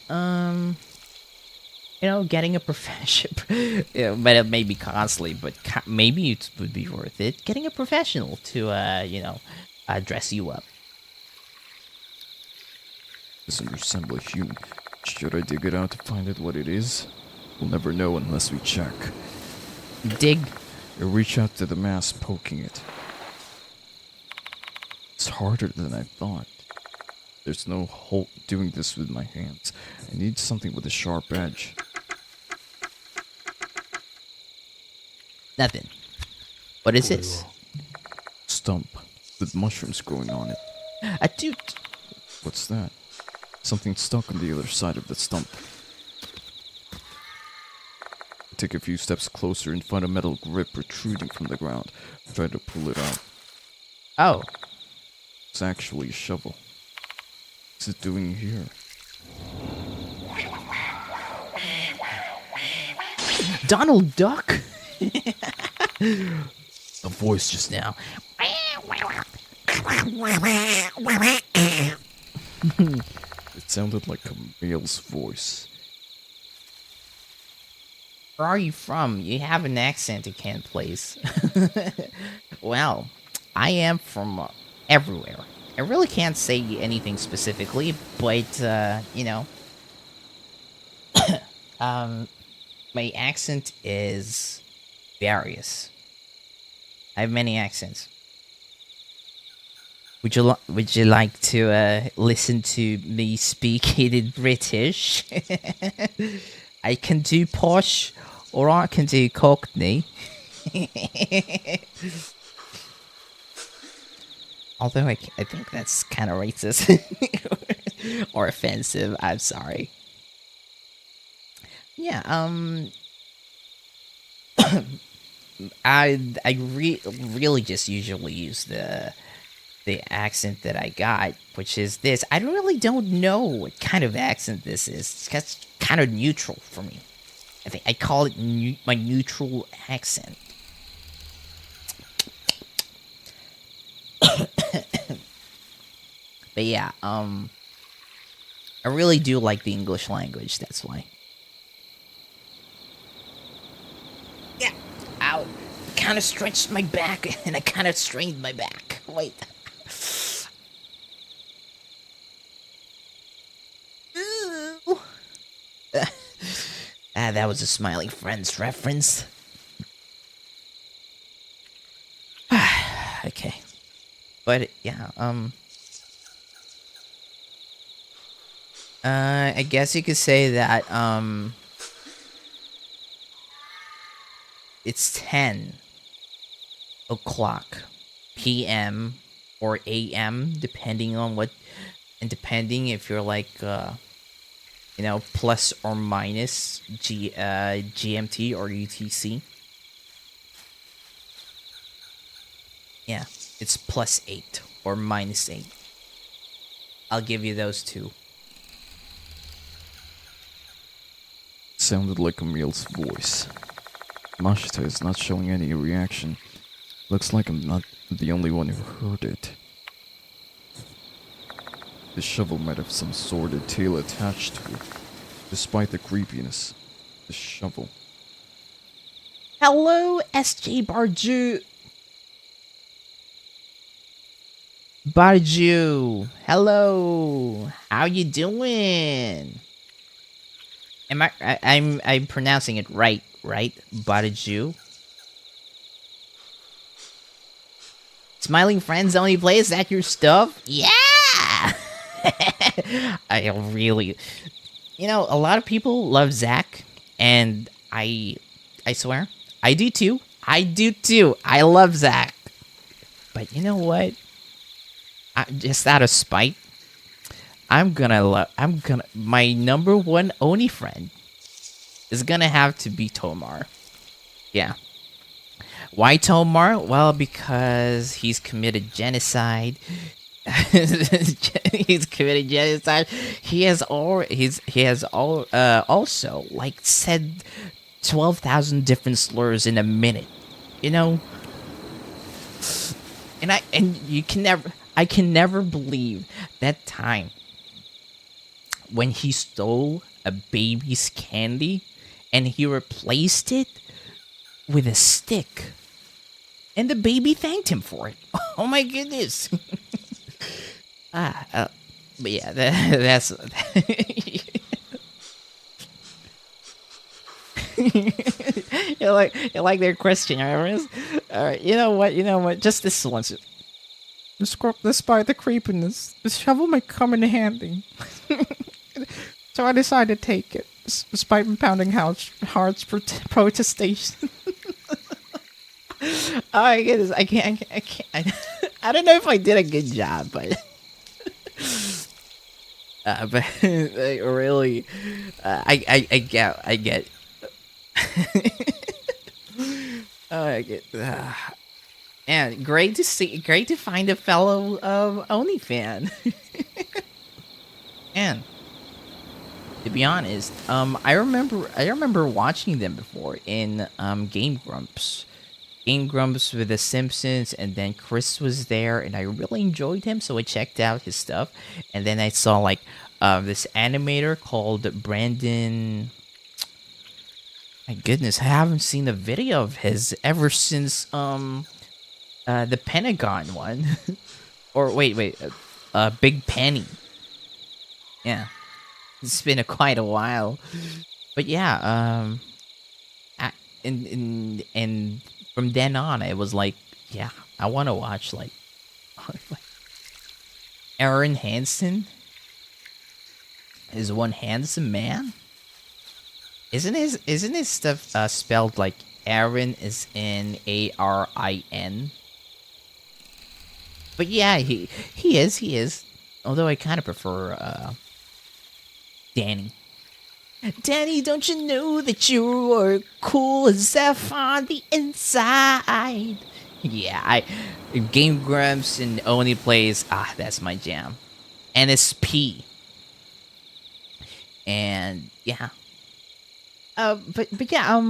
getting a profession. But it may be costly, but maybe it would be worth it. Getting a professional to dress you up. Doesn't resemble a human. Should I dig it out to find out what it is? We'll never know unless we check. Dig. I reach out to the mass, poking it. It's harder than I thought. There's no hope doing this with my hands. I need something with a sharp edge. Nothing. What is this? Stump with mushrooms growing on it. A toot. What's that? Something stuck on the other side of the stump. I take a few steps closer and find a metal grip protruding from the ground. I try to pull it out. Oh. It's actually a shovel. What's it doing here? Donald Duck? The voice just now. It sounded like a male's voice. Where are you from? You have an accent you can't place. Well, I am from everywhere. I really can't say anything specifically, but, my accent is various. I have many accents. Would you like to listen to me speak in British? I can do posh, or I can do Cockney. Although I think that's kind of racist or offensive. I'm sorry. Yeah. I really just usually use the the accent that I got, which is this. I really don't know what kind of accent this is. It's kind of neutral for me. I think I call it my neutral accent. But yeah, I really do like the English language, that's why. Yeah. Ow. Kind of stretched my back, and I kind of strained my back. Wait. Ooh. That was a Smiling Friends reference. Okay. But, yeah, I guess you could say that, it's 10 o'clock p.m. or a.m. depending on what, and depending if you're like, you know, plus or minus GMT or UTC. Yeah, it's +8 or -8. I'll give you those two. Sounded like Emil's voice. Mashita is not showing any reaction. Looks like I'm not the only one who heard it. The shovel might have some sordid tail attached to it. Despite the creepiness, the shovel. Hello, SJ Barju. Barju, hello. How you doing? I'm pronouncing it right? Barju. Smiling Friends only play, is that your stuff? Yeah. I really, you know, a lot of people love Zach, and I swear, I do too. I love Zach. But you know what? Just out of spite, my number one Oni friend is gonna have to be Tomar. Yeah. Why Tomar? Well, because he's committed genocide. He's committed genocide. He has also like said 12,000 different slurs in a minute. You know? I can never believe that time when he stole a baby's candy and he replaced it with a stick. And the baby thanked him for it. Oh my goodness. But yeah, that's... you like their question, alright, you know what, just this once. Despite the creepiness, the shovel might come in handy. So I decided to take it, despite me pounding hearts protestation. Oh my goodness, I can't. I don't know if I did a good job, but but like, really, I get. Oh, I get. And great to find a fellow Oni fan. And to be honest, I remember watching them before in Game Grumps with The Simpsons, and then Chris was there, and I really enjoyed him, so I checked out his stuff, and then I saw like this animator called Brandon. My goodness, I haven't seen a video of his ever since the Pentagon one. Or wait, Big Penny. Yeah, it's been quite a while, but yeah, and from then on, it was like, yeah, I want to watch like Aaron Hansen is one handsome man. Isn't his stuff spelled like Aaron is in ARIN? But yeah, he is. Although I kind of prefer Danny. Danny, don't you know that you are cool as F on the inside? Yeah, Game Grumps and Oni plays. That's my jam. NSP. And yeah. But yeah,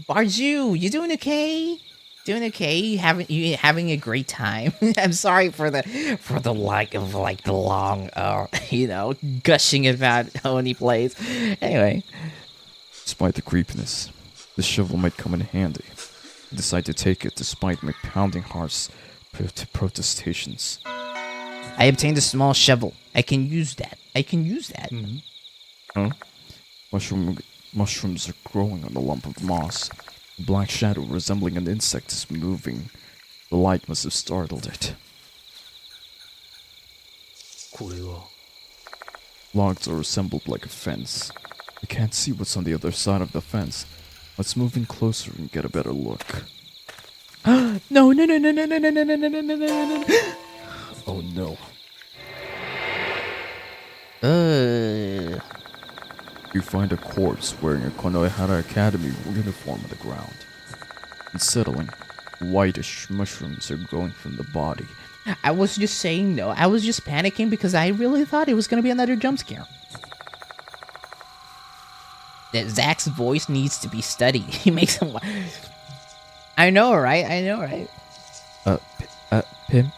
Barju, you doing okay? Doing okay? You having a great time? I'm sorry for the lack of like the long gushing about Oni plays. Anyway. Despite the creepiness, the shovel might come in handy. I decide to take it despite my pounding heart's protestations. I obtained a small shovel. I can use that. Huh? Mushrooms are growing on a lump of moss. A black shadow resembling an insect is moving. The light must have startled it. これは Logs are assembled like a fence. I can't see what's on the other side of the fence. Let's move in closer and get a better look. No. Oh no. You find a corpse wearing a Konohara Academy uniform on the ground. Unsettling, whitish mushrooms are growing from the body. I was just saying no. I was just panicking because I really thought it was gonna be another jump scare. That Zach's voice needs to be studied. He makes him. I know, right? Pim?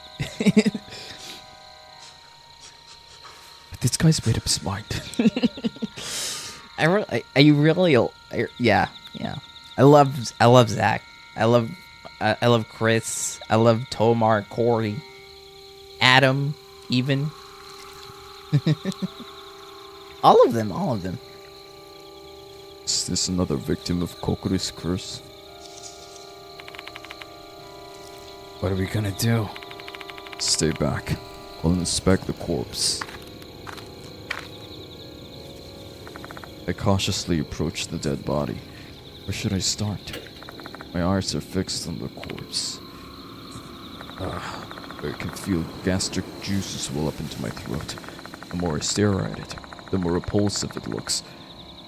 This guy's made up his mind. Yeah. I love Zach. I love Chris. I love Tomar, Corey, Adam, even. all of them. Is this another victim of Kokuru's curse? What are we gonna do? Stay back. I'll inspect the corpse. I cautiously approach the dead body. Where should I start? My eyes are fixed on the corpse. I can feel gastric juices well up into my throat. The more I stare at it, the more repulsive it looks.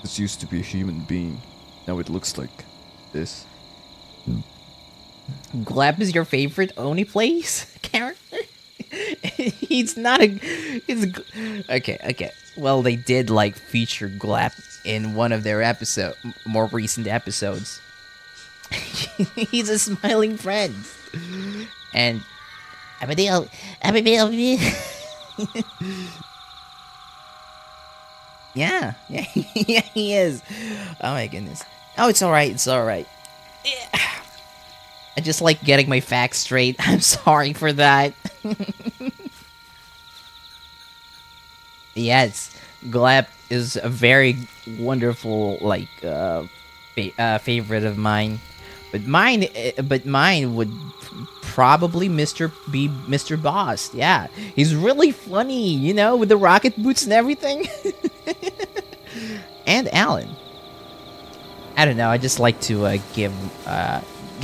This used to be a human being. Now it looks like this. Gleb is your favorite Oni plays character? He's not a. Okay. Well, they did like feature Gleb in one of their more recent episodes. He's a smiling friend, and Abigail. Yeah, he is. Oh my goodness. Oh, it's all right. Yeah. I just like getting my facts straight. I'm sorry for that. Yes, Gleb is a very wonderful favorite of mine, but mine would probably be Mr. Boss. Yeah, he's really funny, with the rocket boots and everything. And Alan. I don't know. I just like to give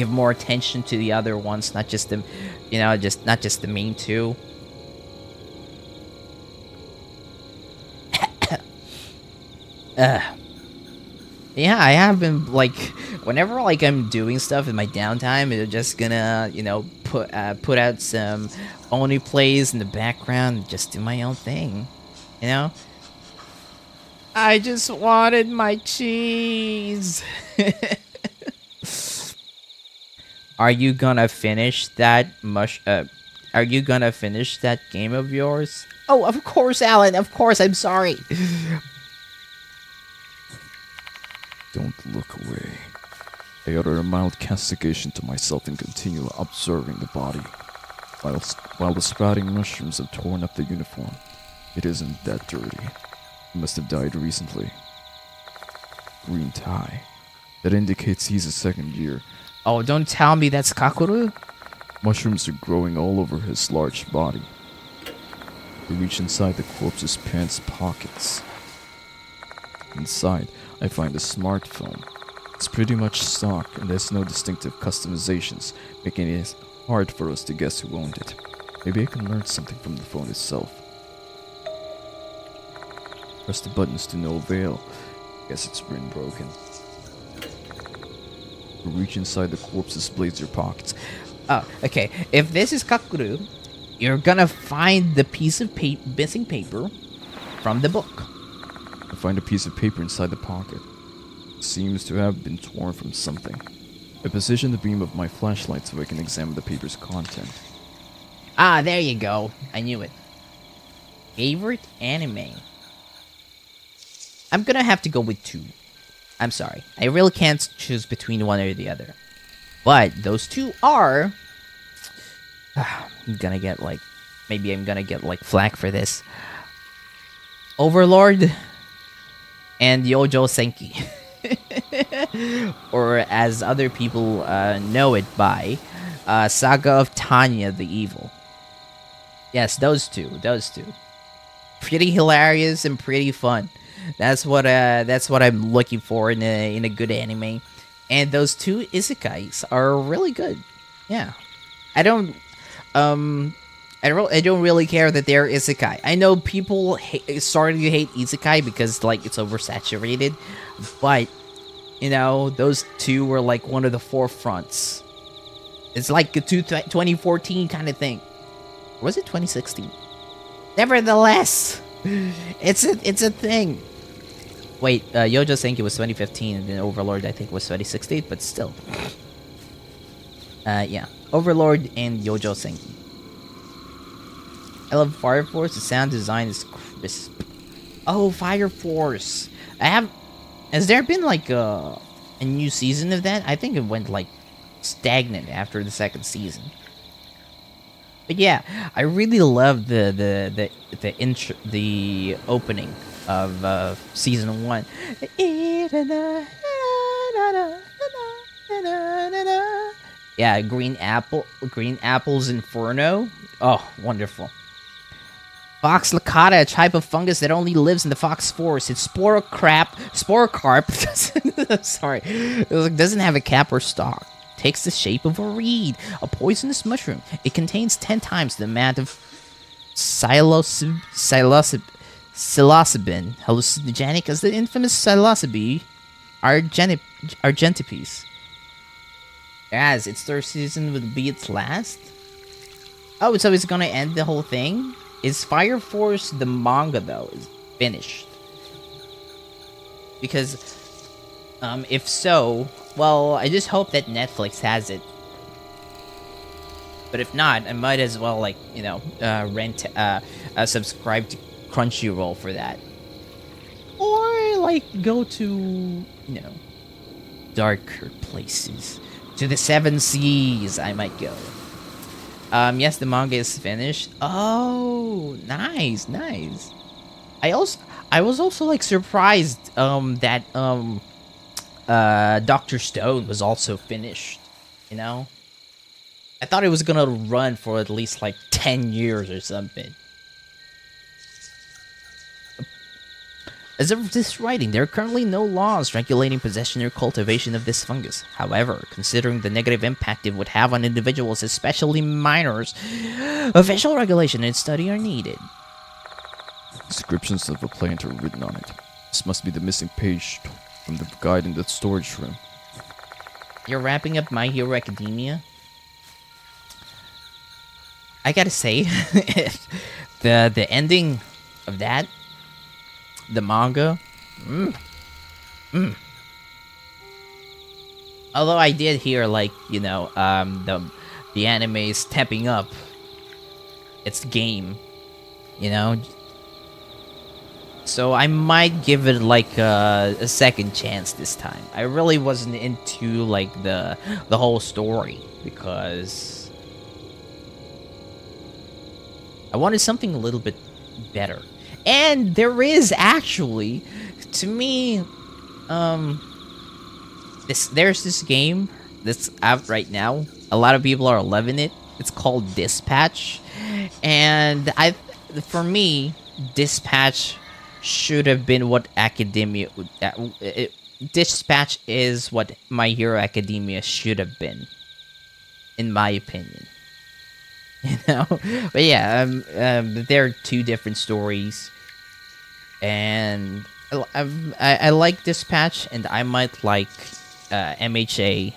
more attention to the other ones, not just the, not just the main two. Yeah, I have been whenever I'm doing stuff in my downtime, I'm just gonna put out some Oni plays in the background and just do my own thing, I just wanted my cheese. Are you gonna finish that Are you gonna finish that game of yours? Oh, of course, Alan. Of course. I'm sorry. Don't look away. I utter a mild castigation to myself and continue observing the body. While the sprouting mushrooms have torn up the uniform, it isn't that dirty. He must have died recently. Green tie. That indicates he's a second year. Oh, don't tell me that's Kakuru. Mushrooms are growing all over his large body. I reach inside the corpse's pants pockets. Inside, I find a smartphone. It's pretty much stock and there's no distinctive customizations, making it hard for us to guess who owned it. Maybe I can learn something from the phone itself. Press the buttons to no avail. Guess it's been broken. We reach inside the corpse's blazer pockets. Oh, okay. If this is kakuru, you're gonna find the piece of missing paper from the book. I find a piece of paper inside the pocket. It seems to have been torn from something. I position the beam of my flashlight so I can examine the paper's content. Ah, there you go. I knew it. Favorite anime? I'm gonna have to go with 2. I'm sorry. I really can't choose between one or the other. But those 2 are... I'm gonna get like... Maybe I'm gonna get like flack for this. Overlord and Yojo Senki. Or as other people know it by, Saga of Tanya the Evil. Yes, those two. Pretty hilarious and pretty fun. That's what I'm looking for in a good anime. And those 2 isekais are really good. Yeah. I don't really care that they're isekai. I know people starting to hate isekai because like it's oversaturated, but you know, those 2 were like one of the forefronts. It's like a 2014 kind of thing. Or was it 2016? Nevertheless, it's a thing. Wait, Yojo Senki was 2015, and then Overlord I think was 2016, but still. Yeah, Overlord and Yojo Senki. I love Fire Force. The sound design is crisp. Oh, Fire Force. Has there been like a new season of that? I think it went like stagnant after the 2nd season. But yeah, I really love the opening of season 1. Yeah, Green Apple's Inferno. Oh, wonderful. Fox licata, a type of fungus that only lives in the fox forest. Its sporocarp sorry, it doesn't have a cap or stalk. Takes the shape of a reed, a poisonous mushroom. It contains 10 times the amount of psilocybin, hallucinogenic as the infamous psilocybe argentipes. As its 3rd season would be its last. Oh, so it's gonna end the whole thing? Is Fire Force the manga though is finished? Because if so, well, I just hope that Netflix has it. But if not, I might as well like, you know, subscribe to Crunchyroll for that. Or like go to, you know, darker places. To the 7 seas I might go. Yes, the manga is finished. Oh, nice. I was also like surprised that Dr. Stone was also finished, you know? I thought it was gonna run for at least like 10 years or something. As of this writing, there are currently no laws regulating possession or cultivation of this fungus. However, considering the negative impact it would have on individuals, especially minors, official regulation and study are needed. Descriptions of a plant are written on it. This must be the missing page from the guide in the storage room. You're wrapping up My Hero Academia? I gotta say, the ending of that, the manga, although I did hear like, you know, the anime is stepping up its game, you know, so I might give it like a second chance this time. I really wasn't into like the whole story because I wanted something a little bit better. And there is actually, to me, there's this game that's out right now. A lot of people are loving it. It's called Dispatch, and for me, Dispatch should have been what Academia. Dispatch is what My Hero Academia should have been, in my opinion. You know, but yeah, there are 2 different stories, and I like Dispatch, and I might like MHA.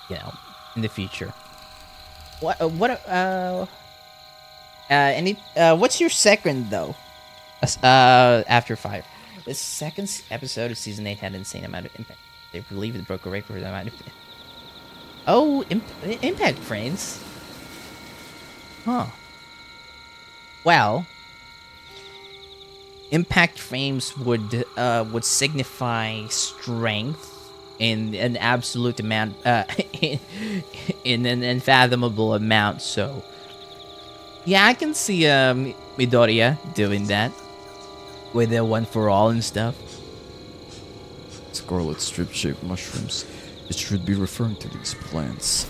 You know, in the future. What's your second though? After 5. The second episode of season 8 had an insane amount of impact. They believe it broke a record for the amount of. Oh, impact frames. Huh. Well, impact frames would signify strength in an absolute amount, in an unfathomable amount. So, yeah, I can see Midoriya doing that with the one for all and stuff. Scarlet strip-shaped mushrooms. It should be referring to these plants.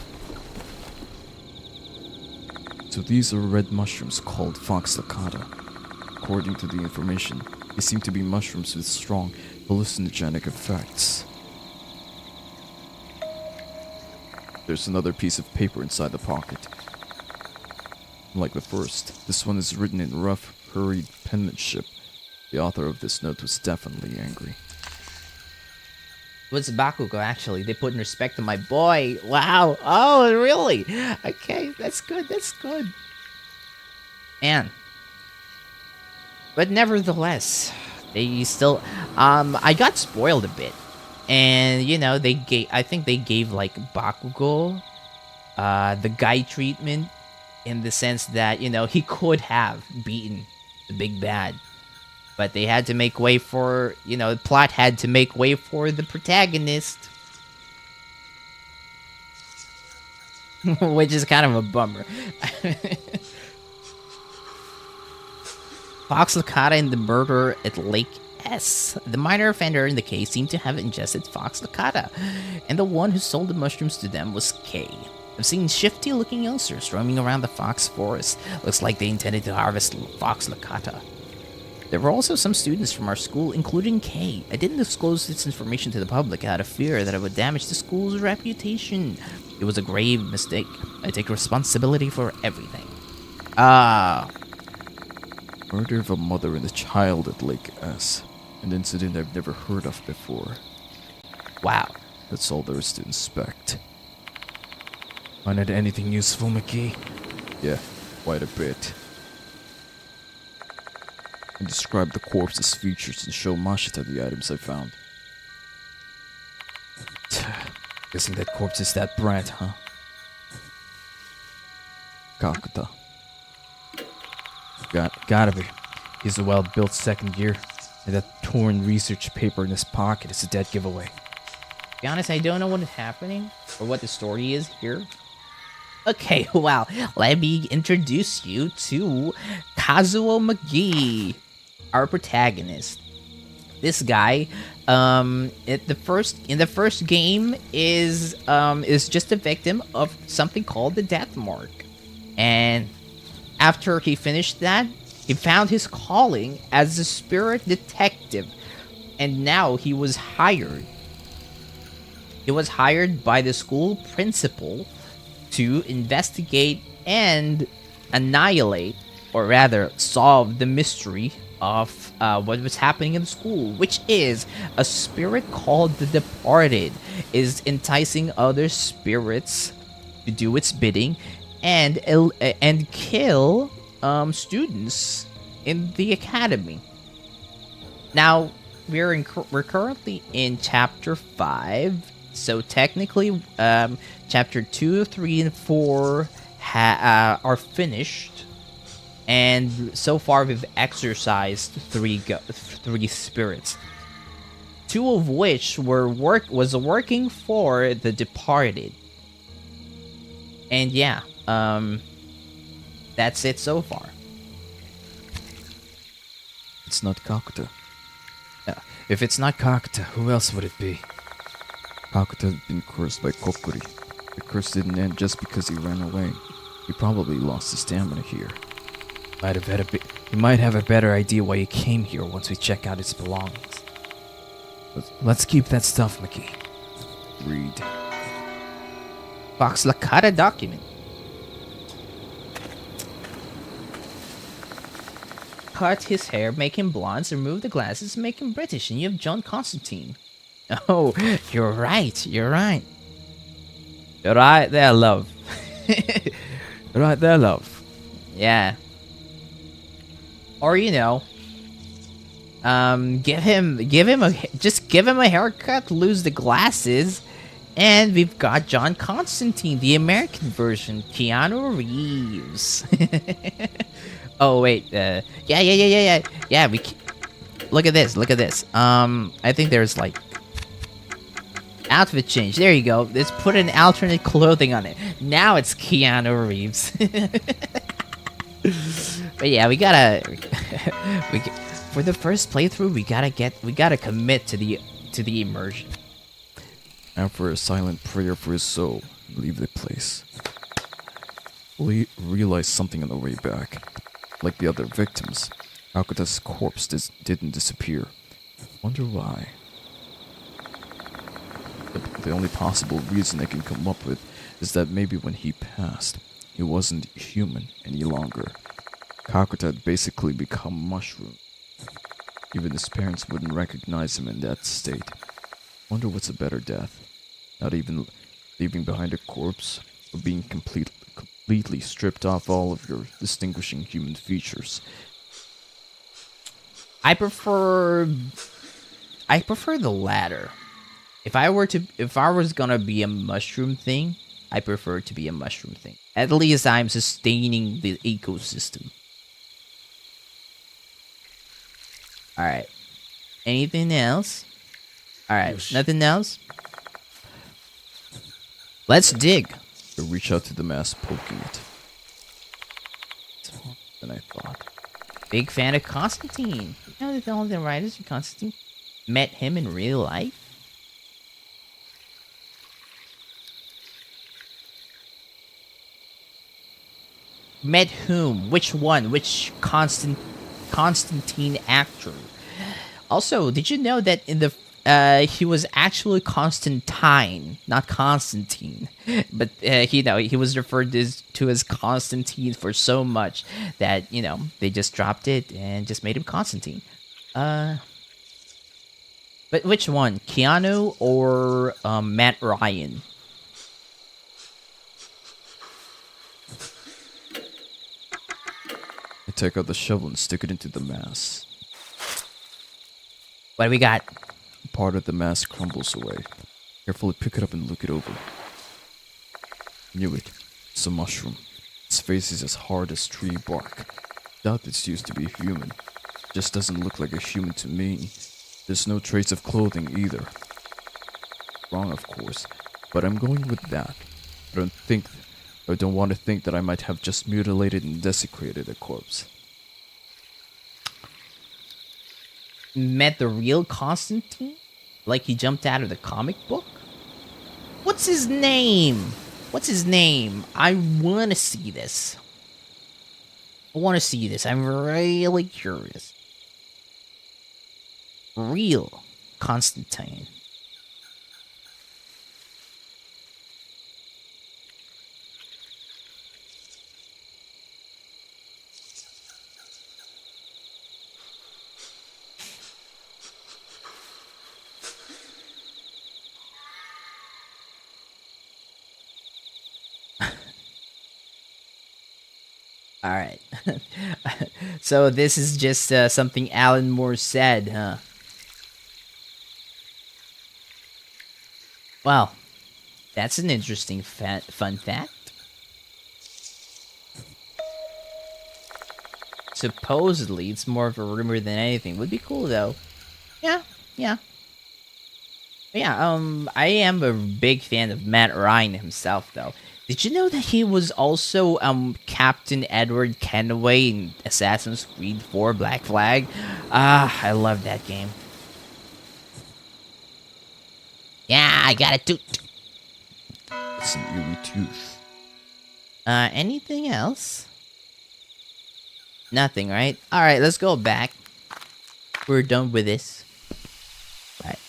So these are red mushrooms called vxutuatiotm. According to the information, they seem to be mushrooms with strong hallucinogenic effects. There's another piece of paper inside the pocket. Like the first, this one is written in rough, hurried penmanship. The author of this note was definitely angry. What's Bakugo, actually? They put in respect to my boy. Wow. Oh, really? Okay, that's good. That's good. Man. But nevertheless, they still... I got spoiled a bit. And, you know, I think they gave, like, Bakugo the guy treatment in the sense that, you know, he could have beaten the big bad. But they had to make way for, you know, the plot had to make way for the protagonist. Which is kind of a bummer. vxutuatiotm and the murder at Lake S. The minor offender in the case seemed to have ingested vxutuatiotm, and the one who sold the mushrooms to them was K. I've seen shifty-looking youngsters roaming around the fox forest. Looks like they intended to harvest vxutuatiotm. There were also some students from our school, including K. I didn't disclose this information to the public out of fear that it would damage the school's reputation. It was a grave mistake. I take responsibility for everything. Murder of a mother and a child at Lake S. An incident I've never heard of before. Wow. That's all there is to inspect. Find out anything useful, McKee? Yeah, quite a bit. And describe the corpse's features and show Mashita the items I found. Guessing that corpse is that brat, huh? Kakuta. Gotta be. He's a well-built second year, and that torn research paper in his pocket is a dead giveaway. To be honest, I don't know what is happening, or what the story is here. Okay, well, let me introduce you to Kazuo McGee, our protagonist. This guy, in the first game is just a victim of something called the Death Mark, and after he finished that, he found his calling as a spirit detective, and now he was hired. He was hired by the school principal to investigate and annihilate, or rather solve the mystery of what was happening in the school, which is a spirit called the Departed is enticing other spirits to do its bidding and kill students in the academy. Now we're currently in chapter 5, so technically chapter 2, 3, and 4 are finished, and so far we've exorcised three spirits, 2 of which was working for the Departed. And yeah, that's it so far. It's not Kakuta. If it's not Kakuta, who else would it be? Kakuta had been cursed by Kokuri. The curse didn't end just because he ran away. He probably lost his stamina here. He might have a better idea why he came here once we check out his belongings. Let's keep that stuff, McKee. Read. vxutuatiotm document. Cut his hair, make him blonde, remove the glasses, make him British, and you have John Constantine. Oh, you're right. You're right there, love. Right there, love. Yeah. Or give him a haircut, lose the glasses, and we've got John Constantine, the American version, Keanu Reeves. Oh wait, yeah. Look at this. I think there's like outfit change. There you go. Let's put an alternate clothing on it. Now it's Keanu Reeves. But yeah, we gotta for the first playthrough, we gotta commit to the immersion. After a silent prayer for his soul, leave the place. Realized something on the way back. Like the other victims, Hgrgzxutay's corpse didn't disappear. Wonder why. The only possible reason I can come up with is that maybe when he passed, he wasn't human any longer. Hgrgzxutay had basically become mushroom. Even his parents wouldn't recognize him in that state. Wonder what's a better death? Not even leaving behind a corpse, or being completely stripped off all of your distinguishing human features. I prefer the latter. If I was gonna be a mushroom thing, I prefer to be a mushroom thing. At least I'm sustaining the ecosystem. Alright. Anything else? Alright, nothing else? Let's dig. I reach out to the mass, poking it. Than I thought. Big fan of Constantine. You know that all the writers of Constantine met him in real life? Met whom? Which one? Which Constantine actor? Also, did you know that in the he was actually Constantine, not Constantine, but he was referred to as Constantine for so much that they just dropped it and just made him Constantine. But which one, Keanu or Matt Ryan? I take out the shovel and stick it into the mass. What do we got? Part of the mass crumbles away. Carefully pick it up and look it over. Knew it. It's a mushroom. Its face is as hard as tree bark. Doubt it's used to be human. Just doesn't look like a human to me. There's no trace of clothing either. Wrong, of course, but I'm going with that. I don't want to think that I might have just mutilated and desecrated a corpse. Met the real Constantine? Like he jumped out of the comic book? What's his name? I want to see this. I'm really curious. Real Constantine. All right. So this is just something Alan Moore said, huh? Well, that's an interesting fun fact. Supposedly, it's more of a rumor than anything. Would be cool though. Yeah. I am a big fan of Matt Ryan himself, though. Did you know that he was also Captain Edward Kenway in Assassin's Creed 4 Black Flag? I love that game. Yeah, I got a toot. It's an eerie tooth. Anything else? Nothing, right? Alright, let's go back. We're done with this. Alright.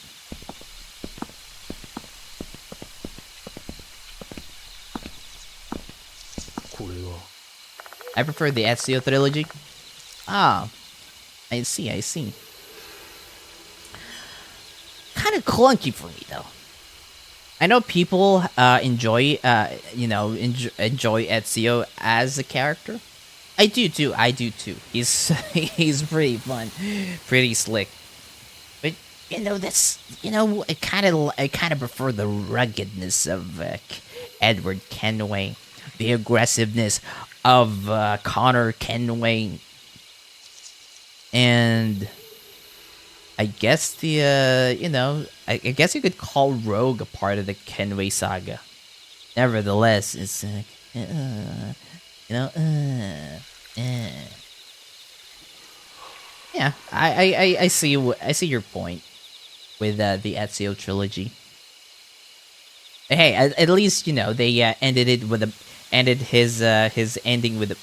I prefer the Ezio trilogy. Ah, I see. Kind of clunky for me, though. I know people enjoy enjoy Ezio as a character. I do too. He's he's pretty fun, pretty slick. But that's I kind of prefer the ruggedness of Edward Kenway, the aggressiveness of Connor Kenway, and I guess I guess you could call Rogue a part of the Kenway saga. Nevertheless, it's like, yeah, I see your point with the Ezio trilogy. Hey, at least they ended his ending with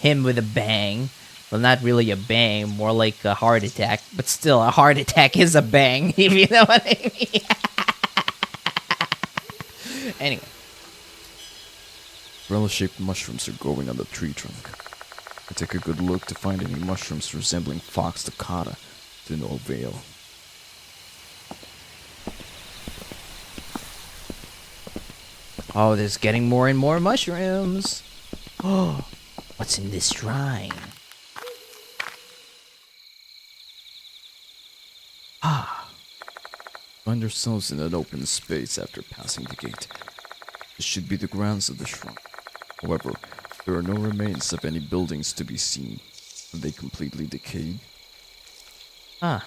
him with a bang. Well, not really a bang, more like a heart attack. But still, a heart attack is a bang, if you know what I mean. Anyway. Umbrella-shaped mushrooms are growing on the tree trunk. I take a good look to find any mushrooms resembling fox toccata, to no avail. Oh, there's getting more and more mushrooms. Oh, what's in this shrine? Find ourselves in an open space after passing the gate. This should be the grounds of the shrine. However, there are no remains of any buildings to be seen. Are they completely decayed? Ah,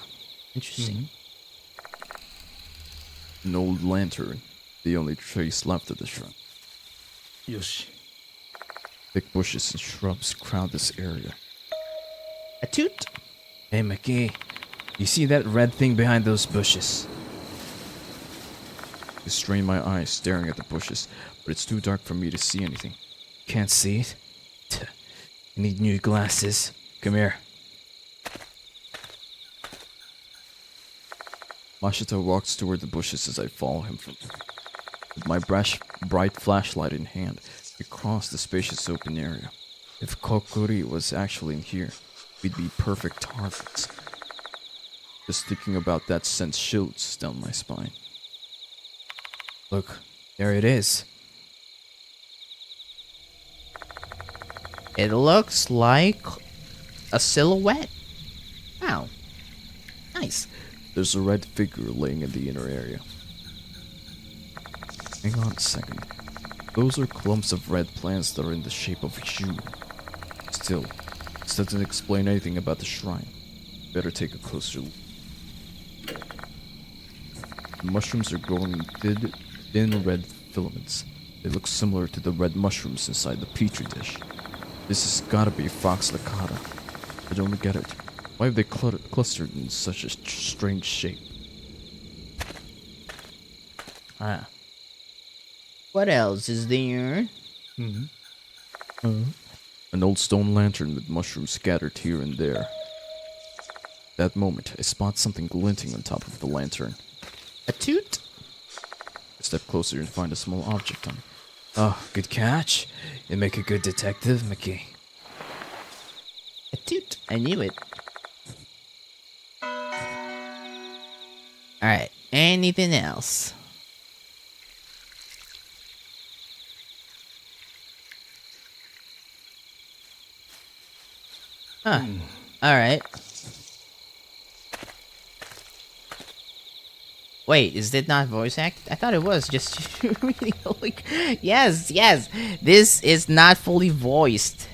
interesting. An old lantern, the only trace left of the shrine. よし。 Thick bushes and shrubs crowd this area. A toot. Hey, McGee. You see that red thing behind those bushes? I strain my eyes staring at the bushes, but it's too dark for me to see anything. Can't see it? I need new glasses. Come here. Mashita walks toward the bushes as I follow him from. With my bright flashlight in hand, we cross the spacious open area. If Kokuri was actually in here, we'd be perfect targets. Just thinking about that sends chills down my spine. Look, there it is. It looks like a silhouette. Wow. Nice. There's a red figure laying in the inner area. Hang on a second. Those are clumps of red plants that are in the shape of a shoe. Still, this doesn't explain anything about the shrine. Better take a closer look. The mushrooms are growing in thin red filaments. They look similar to the red mushrooms inside the petri dish. This has gotta be fox licata. I don't get it. Why have they clustered in such a strange shape? Ah. What else is there? An old stone lantern with mushrooms scattered here and there. That moment, I spot something glinting on top of the lantern. A toot. I step closer and find a small object on it. Oh, good catch. You make a good detective, McGee. A toot. I knew it. Alright. Anything else? Huh. Alright. Wait, is it not voice act? I thought it was just really like, yes. This is not fully voiced.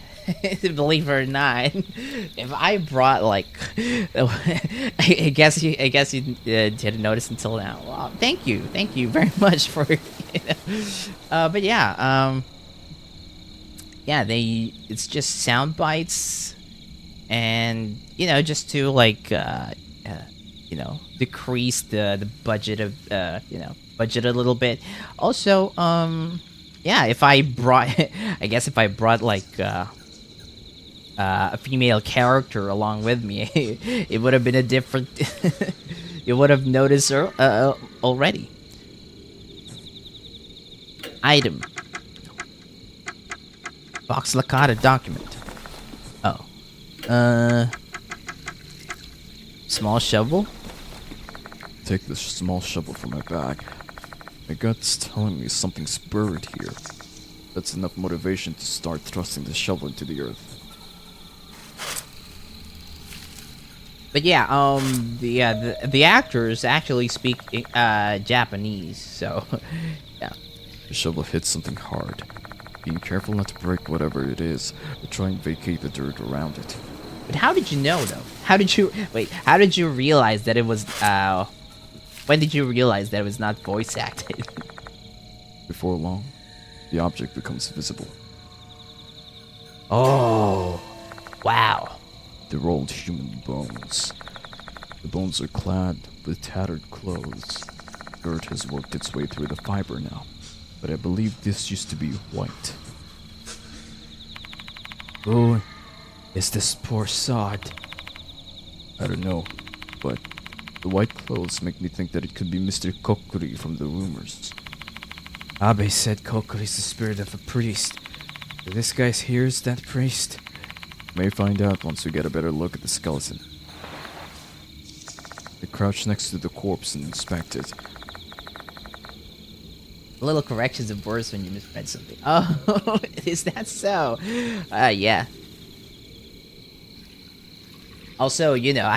Believe it or not. If I brought like, I guess you didn't notice until now. Wow, thank you very much for. But yeah, it's just sound bites, and just to like decrease the budget of budget a little bit. Also, yeah, if I brought I guess if I brought like a female character along with me, it would have been a different you would have noticed already. Item. Vox Licata document. Oh. Small shovel? Take this small shovel from my bag. My gut's telling me something's buried here. That's enough motivation to start thrusting the shovel into the earth. But yeah, the actors actually speak Japanese, so yeah. The shovel hits something hard. Being careful not to break whatever it is, but try and vacate the dirt around it. But how did you know, though? How did you realize that it was, when did you realize that it was not voice acted? Before long, the object becomes visible. Oh, wow. They're old human bones. The bones are clad with tattered clothes. Dirt has worked its way through the fiber now, but I believe this used to be white. Who is this poor sod? I don't know, but the white clothes make me think that it could be Mr. Kokuri from the rumors. Abe said Kokuri's the spirit of a priest. So this guy's here is that priest? May find out once we get a better look at the skeleton. I crouch next to the corpse and inspect it. Little corrections of words when you misread something. Oh, is that so? Yeah. Also, you know,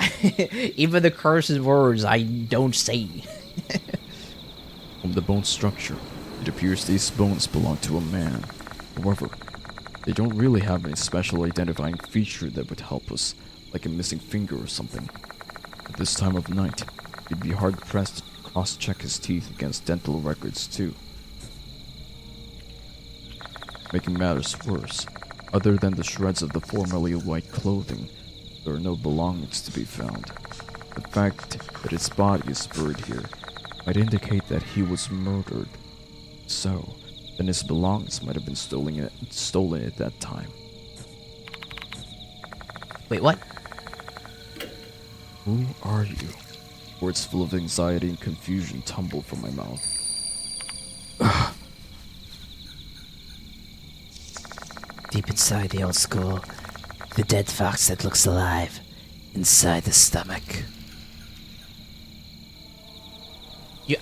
even the cursed words I don't say. From the bone structure, it appears these bones belong to a man. However, they don't really have any special identifying feature that would help us, like a missing finger or something. At this time of night, you'd be hard-pressed to cross-check his teeth against dental records too. Making matters worse, other than the shreds of the formerly white clothing, there are no belongings to be found. The fact that his body is buried here might indicate that he was murdered. So, then his belongings might have been stolen at that time. Wait, what? Who are you? Words full of anxiety and confusion tumble from my mouth. Deep inside the old skull, the dead fox that looks alive, inside the stomach.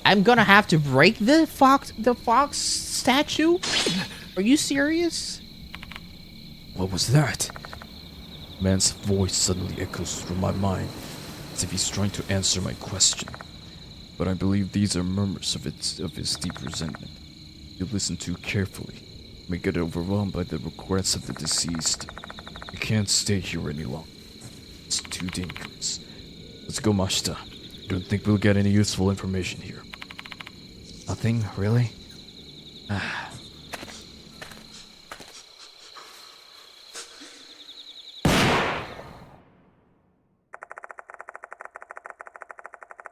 I'm gonna have to break the fox statue? Are you serious? What was that? Man's voice suddenly echoes through my mind, as if he's trying to answer my question. But I believe these are murmurs of his deep resentment. You listen too carefully, you may get overwhelmed by the regrets of the deceased. I can't stay here any longer. It's too dangerous. Let's go, Mashita. I don't think we'll get any useful information here. Nothing, really?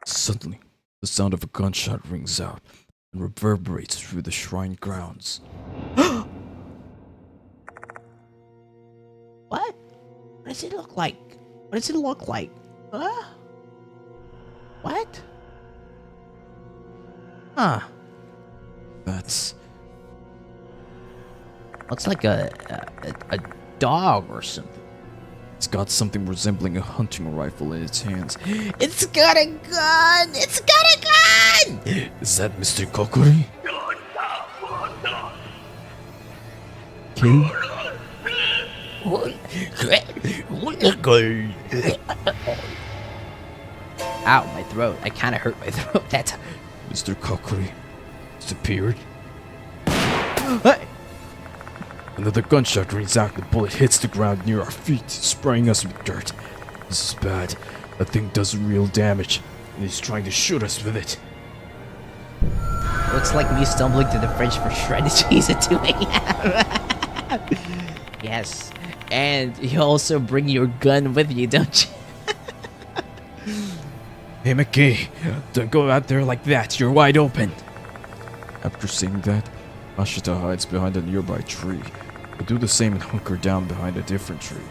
Suddenly, the sound of a gunshot rings out and reverberates through the shrine grounds. What? What does it look like? What does it look like? Huh? What? Huh. That's... Looks like a dog or something. It's got something resembling a hunting rifle in its hands. It's got a gun! It's got a gun! Is that Mr. Kokuri? King? Ow, my throat. I kind of hurt my throat. That's... Mr. Kokuri disappeared. Hey! Another gunshot rings out. The bullet hits the ground near our feet, spraying us with dirt. This is bad. That thing does real damage, and he's trying to shoot us with it. Looks like me stumbling to the fridge for shredded cheese at 2 a.m. Yes. And you also bring your gun with you, don't you? Hey, McKay, don't go out there like that. You're wide open. After saying that, Ashita hides behind a nearby tree. We'll do the same and hunker down behind a different tree.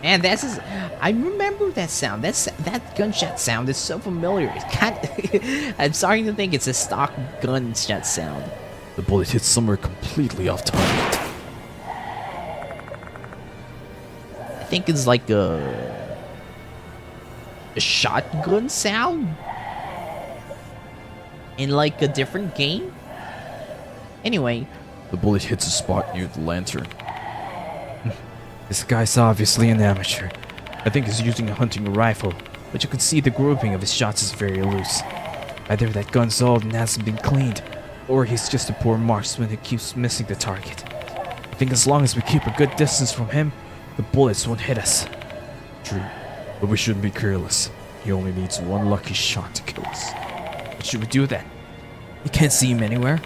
And that's his, I remember that sound. That gunshot sound is so familiar. It's kind of, I'm starting to think it's a stock gunshot sound. The bullet hits somewhere completely off target. I think it's like a shotgun sound. in like a different game. Anyway, The bullet hits a spot near the lantern. This guy's obviously an amateur. I think he's using a hunting rifle, but you can see the grouping of his shots is very loose. Either that gun's old and hasn't been cleaned, or he's just a poor marksman who keeps missing the target. I think as long as we keep a good distance from him, the bullets won't hit us. True, but we shouldn't be careless. He only needs one lucky shot to kill us. What should we do then? We can't see him anywhere.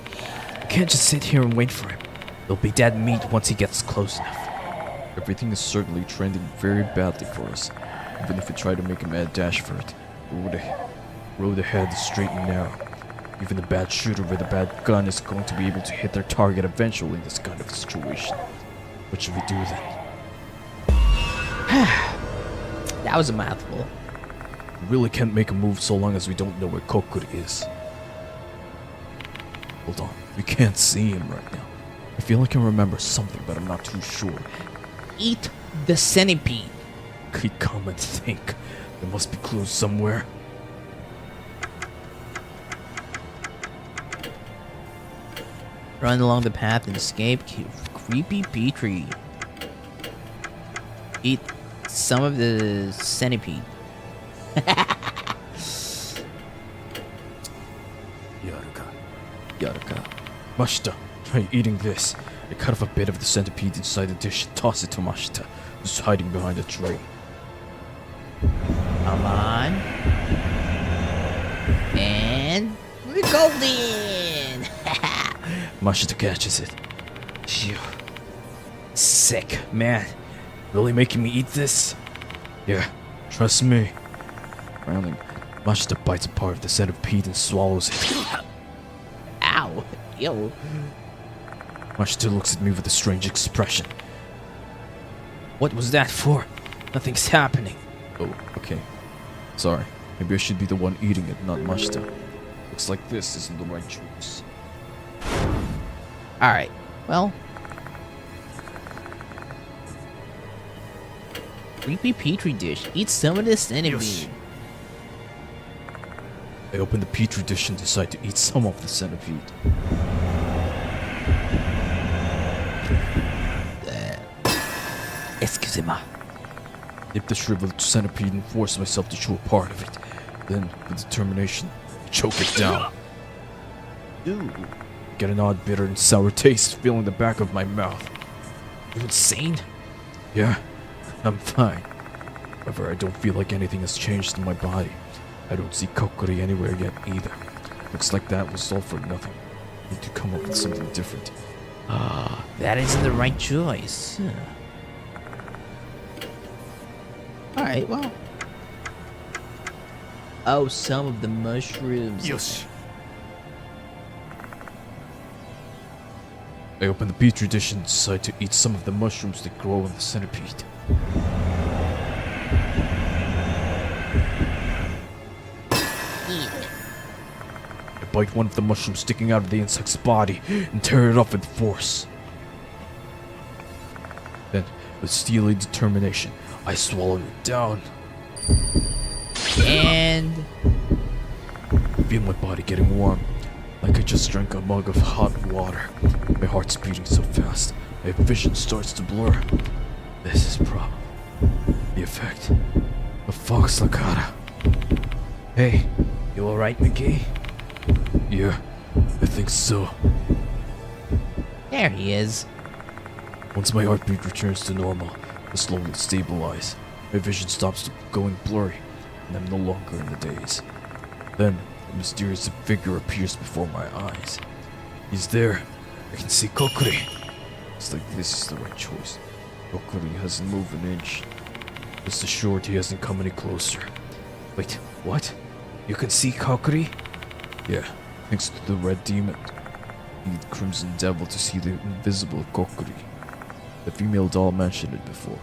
We can't just sit here and wait for him. He'll be dead meat once he gets close enough. Everything is certainly trending very badly for us. Even if we try to make a mad dash for it, road ahead is straight and narrow. Even a bad shooter with a bad gun is going to be able to hit their target eventually in this kind of situation. What should we do then? that was a mouthful. We really can't make a move so long as we don't know where Kokuri is. Hold on, we can't see him right now. I feel I can remember something, but I'm not too sure. Eat the centipede. Keep calm and think. There must be clues somewhere. Run along the path and escape creepy Petrie. Eat some of the centipede. Yaraka. Mashita, try eating this. I cut off a bit of the centipede inside the dish and toss it to Mashita, who's hiding behind a tray. Come on. And we're golden. Mashita catches it. Phew. Sick, man. Really making me eat this? Yeah, trust me. Frowning, Mashita bites a part of the centipede and swallows it. Ow. Yo. Mashita looks at me with a strange expression. What was that for? Nothing's happening. Oh, okay. Sorry. Maybe I should be the one eating it, not Mashita. Looks like this isn't the right choice. Alright. Well. Creepy Petri dish. Eat some of this centipede. I open the petri dish and decide to eat some of the centipede. Excusez-moi. Dip the shriveled centipede and force myself to chew a part of it. Then, with determination, I choke it down. Ooh. Get an odd bitter and sour taste filling the back of my mouth. You insane? Yeah, I'm fine. However, I don't feel like anything has changed in my body. I don't see Kokuri anywhere yet either. Looks like that was all for nothing. Need to come up with something different. Ah, that isn't the right choice. Alright, well. Oh, some of the mushrooms. I open the petri dish and decide to eat some of the mushrooms that grow in the centipede. I bite one of the mushrooms sticking out of the insect's body and tear it off with force. Then, with steely determination, I swallow it down. And I feel my body getting warm, like I just drank a mug of hot water. My heart's beating so fast, my vision starts to blur. This is probably the effect of Fox Lacata. Hey, you alright, McGee? Yeah, I think so. there he is. Once my heartbeat returns to normal, I slowly stabilize. My vision stops going blurry, and I'm no longer in the daze. Then, a mysterious figure appears before my eyes. He's there. I can see Kokuri. It's like this is the right choice. Kokuri hasn't moved an inch. Rest assured he hasn't come any closer. Wait, what? You can see Kokuri? Yeah, thanks to the red demon. You need Crimson Devil to see the invisible Kokuri. The female doll mentioned it before.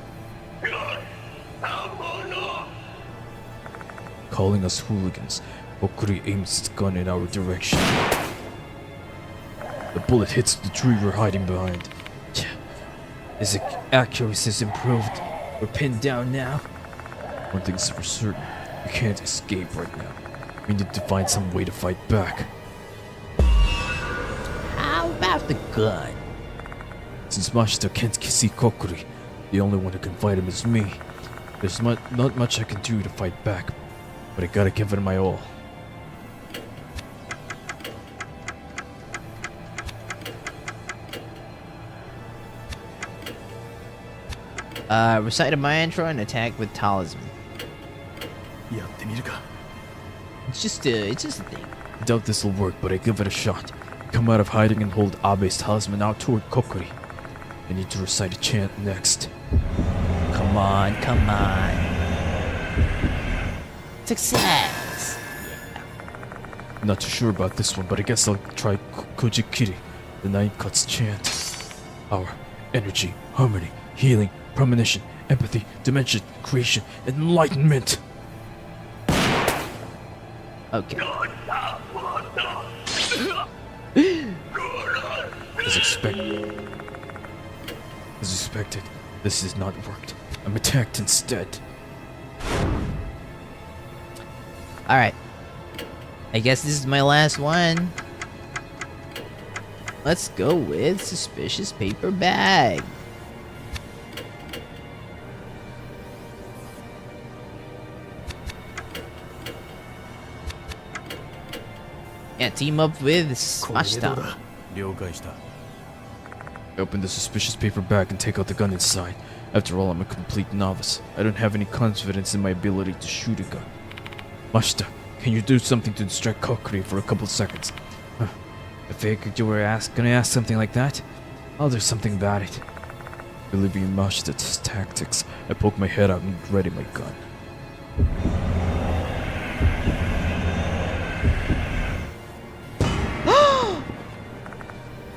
Calling us hooligans, Kokuri aims its gun in our direction. The bullet hits the tree we're hiding behind. His accuracy's improved. We're pinned down now. One thing's for certain, we can't escape right now. We need to find some way to fight back. about the gun? Since Mashita can't see Kokuri, the only one who can fight him is me. There's not much I can do to fight back, but I gotta give it my all. Recite a mantra and attack with talisman. やってみるか。 It's just a thing. I doubt this'll work, but I give it a shot. Come out of hiding and hold Abe's talisman out toward Kokuri. I need to recite a chant next. Come on, come on. Success! I'm not too sure about this one, but I guess I'll try Kujikiri, the Nine Cuts chant. Power, energy, harmony, healing, premonition, empathy, dimension, creation, enlightenment. Okay. As expected, this has not worked. I'm attacked instead. Alright. I guess this is my last one. Let's go with suspicious paper bag. Yeah, team up with これでどう Mashita. だ。了解した。 I open the suspicious paper bag and take out the gun inside. After all, I'm a complete novice. I don't have any confidence in my ability to shoot a gun. Mashita, can you do something to distract Kokuri for a couple seconds? If Hgrgzxutay gonna ask something like that, I'll do something about it. Believing in Mashita's tactics, I poke my head out and ready my gun.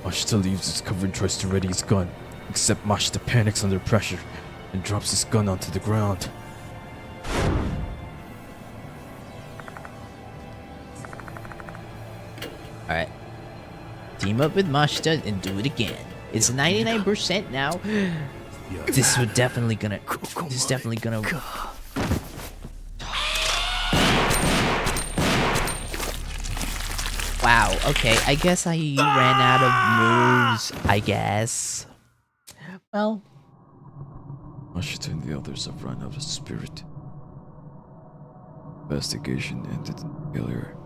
Mashita leaves his cover and tries to ready his gun, except Mashita panics under pressure and drops his gun onto the ground. Alright. Team up with Mashita and do it again. It's 99% now. This is definitely gonna. This is definitely gonna. Wow, okay, I guess I ran out of moves, I guess. Well, Mashita and the others have run out of spirit. Investigation ended in failure.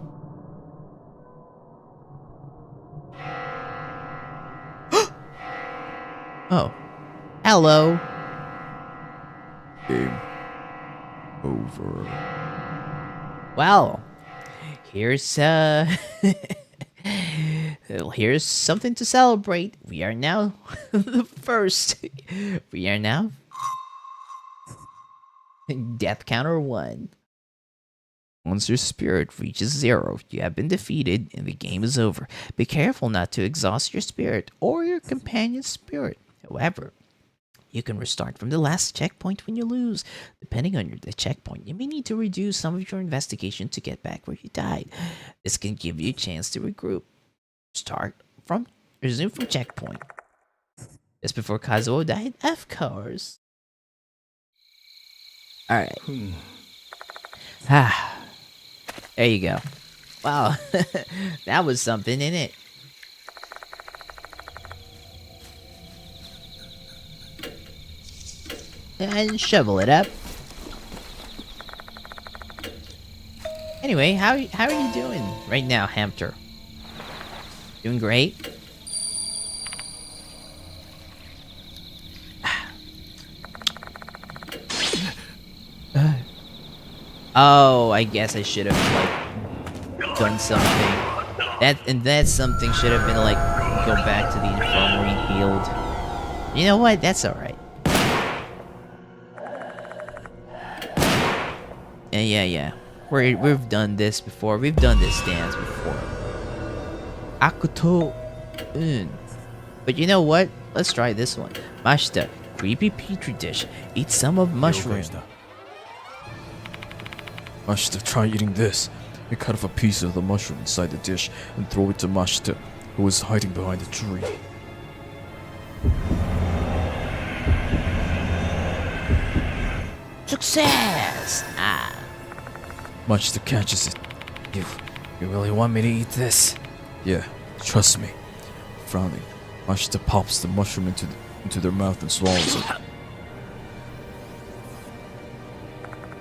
oh. Hello. Game over. Well, here's here's something to celebrate. We are now the first. We are now death counter 1. Once your spirit reaches 0, you have been defeated and the game is over. Be careful not to exhaust your spirit or your companion's spirit. However, you can restart from the last checkpoint when you lose. Depending on the checkpoint, you may need to reduce some of your investigation to get back where you died. This can give you a chance to regroup. Resume from checkpoint. Just before Kazuo died, of course. Alright. There you go. Wow, that was something, in it? And shovel it up. Anyway, how are you doing right now, Hamter? Doing great? Oh, I guess I should have like done something. That something should have been like go back to the infirmary and healed. You know what? That's alright. Yeah. We've done this before. We've done this dance before. Akuto But you know what? Let's try this one. Mashita, creepy petri dish. Eat some of mushroom. Mashita, try eating this. I cut off a piece of the mushroom inside the dish and throw it to Mashita, who was hiding behind a tree. Success! Mashita catches it. You really want me to eat this? Yeah, trust me. frowning. Mashita pops the mushroom into their mouth and swallows it.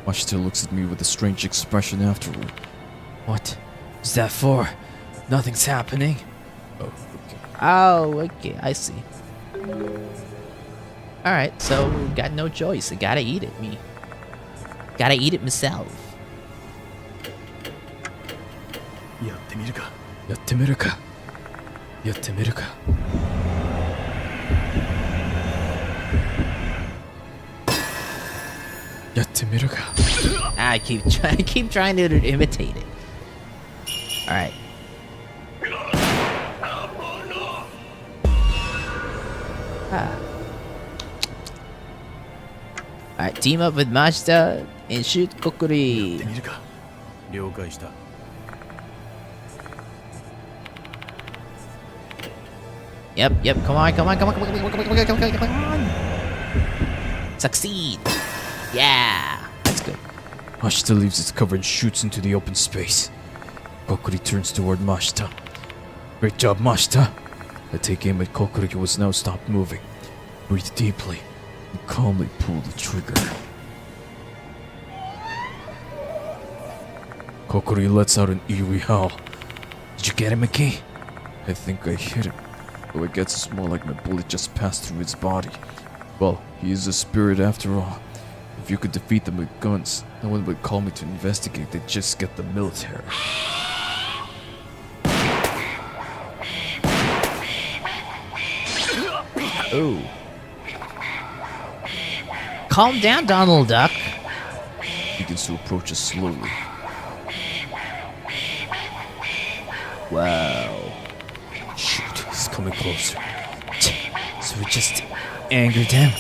Mashita looks at me with a strange expression afterward. What is that for? Nothing's happening. Oh, okay. Oh, okay, I see. Alright, so got no choice. I gotta eat it, me. Gotta eat it myself. やってみるか。やってみるか。やってみるか。やってみるか。 I keep trying to imitate it. Alright. Alright, team up with Mashita and shoot やっ Kokuri. てみるか。了解した。 Yep, come on. Succeed. Yeah, that's good. Mashita leaves its cover and shoots into the open space. Kokuri turns toward Mashita. Great job, Mashita. I take aim at Kokuri, who has now stopped moving. Breathe deeply and calmly pull the trigger. Kokuri lets out an eerie howl. Did you get him, Miki? I think I hit him. Though I guess it's more like my bullet just passed through his body. Well, he is a spirit after all. If you could defeat them with guns, no one would call me to investigate, they'd just get the military. Ooh. Calm down, Donald Duck. Begins to approach us slowly. Whoa. Shoot, he's coming closer. So we just angered him.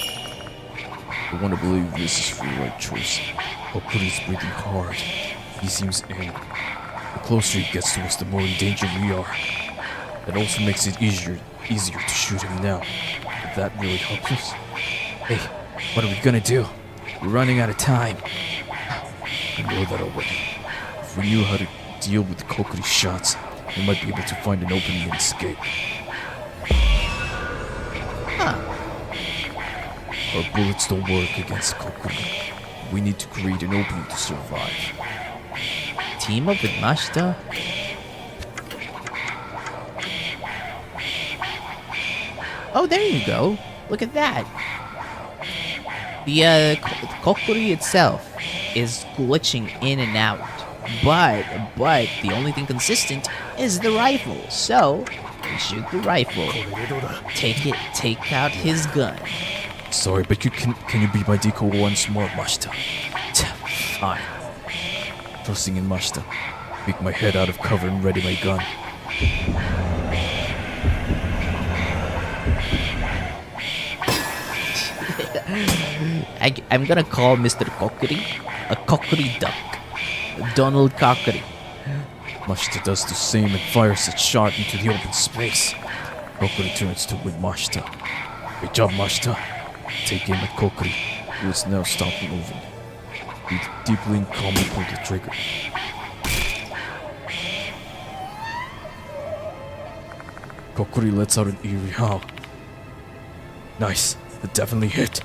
I want to believe this is the right choice. Kokuri's breathing hard. He seems angry. The closer he gets to us, the more in danger we are. That also makes it easier to shoot him now. If that really helps us. Hey, what are we gonna do? We're running out of time. I know that already. If we knew how to deal with Kokuri's shots, we might be able to find an opening and escape. Our bullets don't work against Kokuri. We need to create an opening to survive. Team up with Mashita? Oh, there you go. Look at that. The Kokuri itself is glitching in and out. But the only thing consistent is the rifle. So, we shoot the rifle. これでどうだ。 Take out his gun. Sorry, but can you be my decoy once more, Mashita? Fine. Trusting in Mashita. Make my head out of cover and ready my gun. I'm gonna call Mr. Kokuri a Kokuri duck. Donald Kokuri. Mashita does the same and fires its shot into the open space. Kokuri turns to with Mashita. Great job, Mashita. Take aim at Kokuri, who has now stopped moving. Breathe deeply and calmly pull the trigger. Kokuri lets out an eerie howl. Nice, that definitely hit.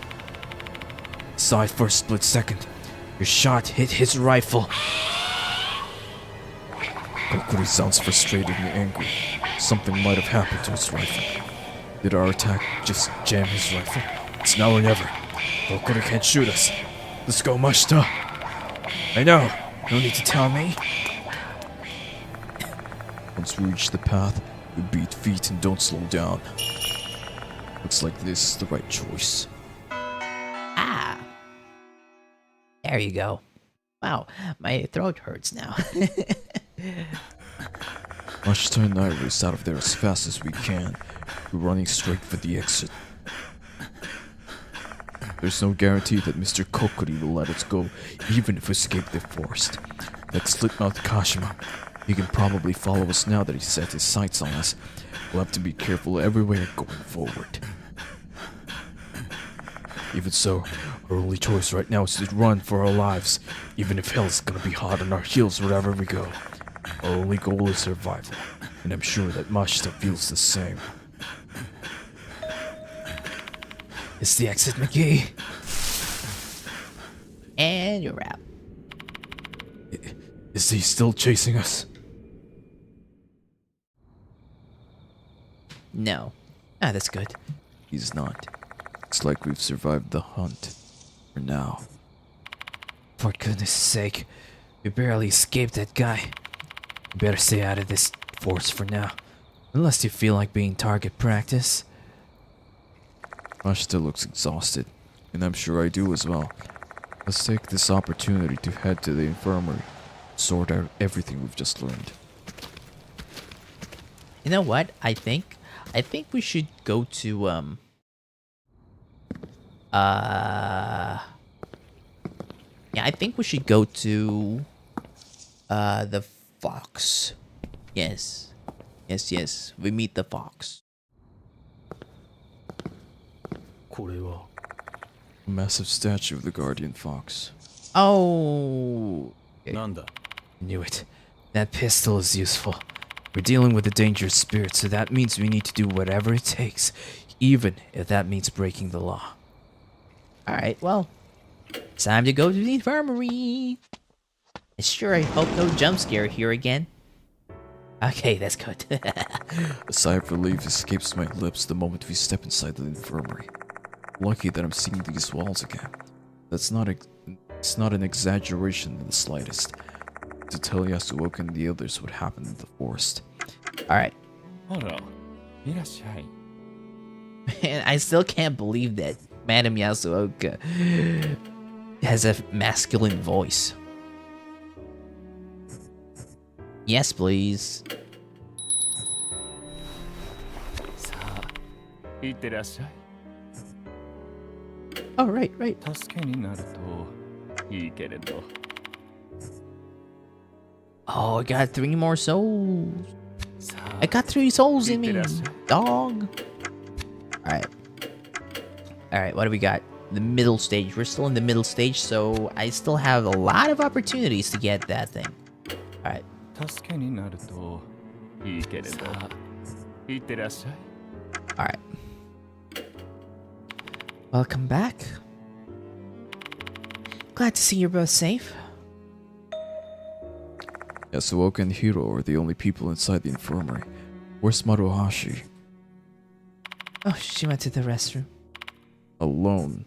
Saw it for a split second. Your shot hit his rifle. Kokuri sounds frustrated and angry. Something might have happened to his rifle. Did our attack just jam his rifle? It's now or never. Kokuri can't shoot us. Let's go, Mashita. I know. No need to tell me. Once we reach the path, we beat feet and don't slow down. Looks like this is the right choice. Ah. There you go. Wow, my throat hurts now. Mashita and I race out of there as fast as we can. We're running straight for the exit. There's no guarantee that Mr. Kokuri will let us go, even if we escape the forest. Like Slitmouth Kashima, he can probably follow us now that he set his sights on us. We'll have to be careful everywhere going forward. Even so, our only choice right now is to run for our lives, even if hell's gonna be hot on our heels wherever we go. Our only goal is survival, and I'm sure that Mashita feels the same. It's the exit, McGee. And you're out. Is he still chasing us? No. Ah, that's good. He's not. It's like we've survived the hunt. For now. For goodness sake, we barely escaped that guy. You better stay out of this forest for now. Unless you feel like being target practice. Ash still looks exhausted, and I'm sure I do as well. Let's take this opportunity to head to the infirmary, sort out everything we've just learned. You know what? I think we should go to yeah, I think we should go to the fox. Yes. Yes. We meet the fox. これは A massive statue of the guardian fox. Oh. なんだ Knew it. That pistol is useful. We're dealing with a dangerous spirit, so that means we need to do whatever it takes, even if that means breaking the law. Alright, well. It's time to go to the infirmary. Sure, I hope no jump scare here again. Okay, that's good. A sigh of relief escapes my lips the moment we step inside the infirmary. Lucky that I'm seeing these walls again. It's not an exaggeration in the slightest. To tell Yasuoka and the others what happened in the forest. Alright. あら、いらっしゃい。 And I still can't believe that Madame Yasuoka has a masculine voice. Yes, please. さあ、いってらっしゃい。 Oh, right. 助けになるといいけれど。 Oh, I got 3 more souls. さ I あ、 got 3 souls in me, いってらっしゃい。 dog. Alright, what do we got? The middle stage. We're still in the middle stage, so I still have a lot of opportunities to get that thing. Alright. 助けになるといいけれど。さあ、いってらっしゃい。 Alright. Welcome back. Glad to see you're both safe. Yasuoka and Hiro are the only people inside the infirmary. Where's Maruhashi? Oh, she went to the restroom. Alone.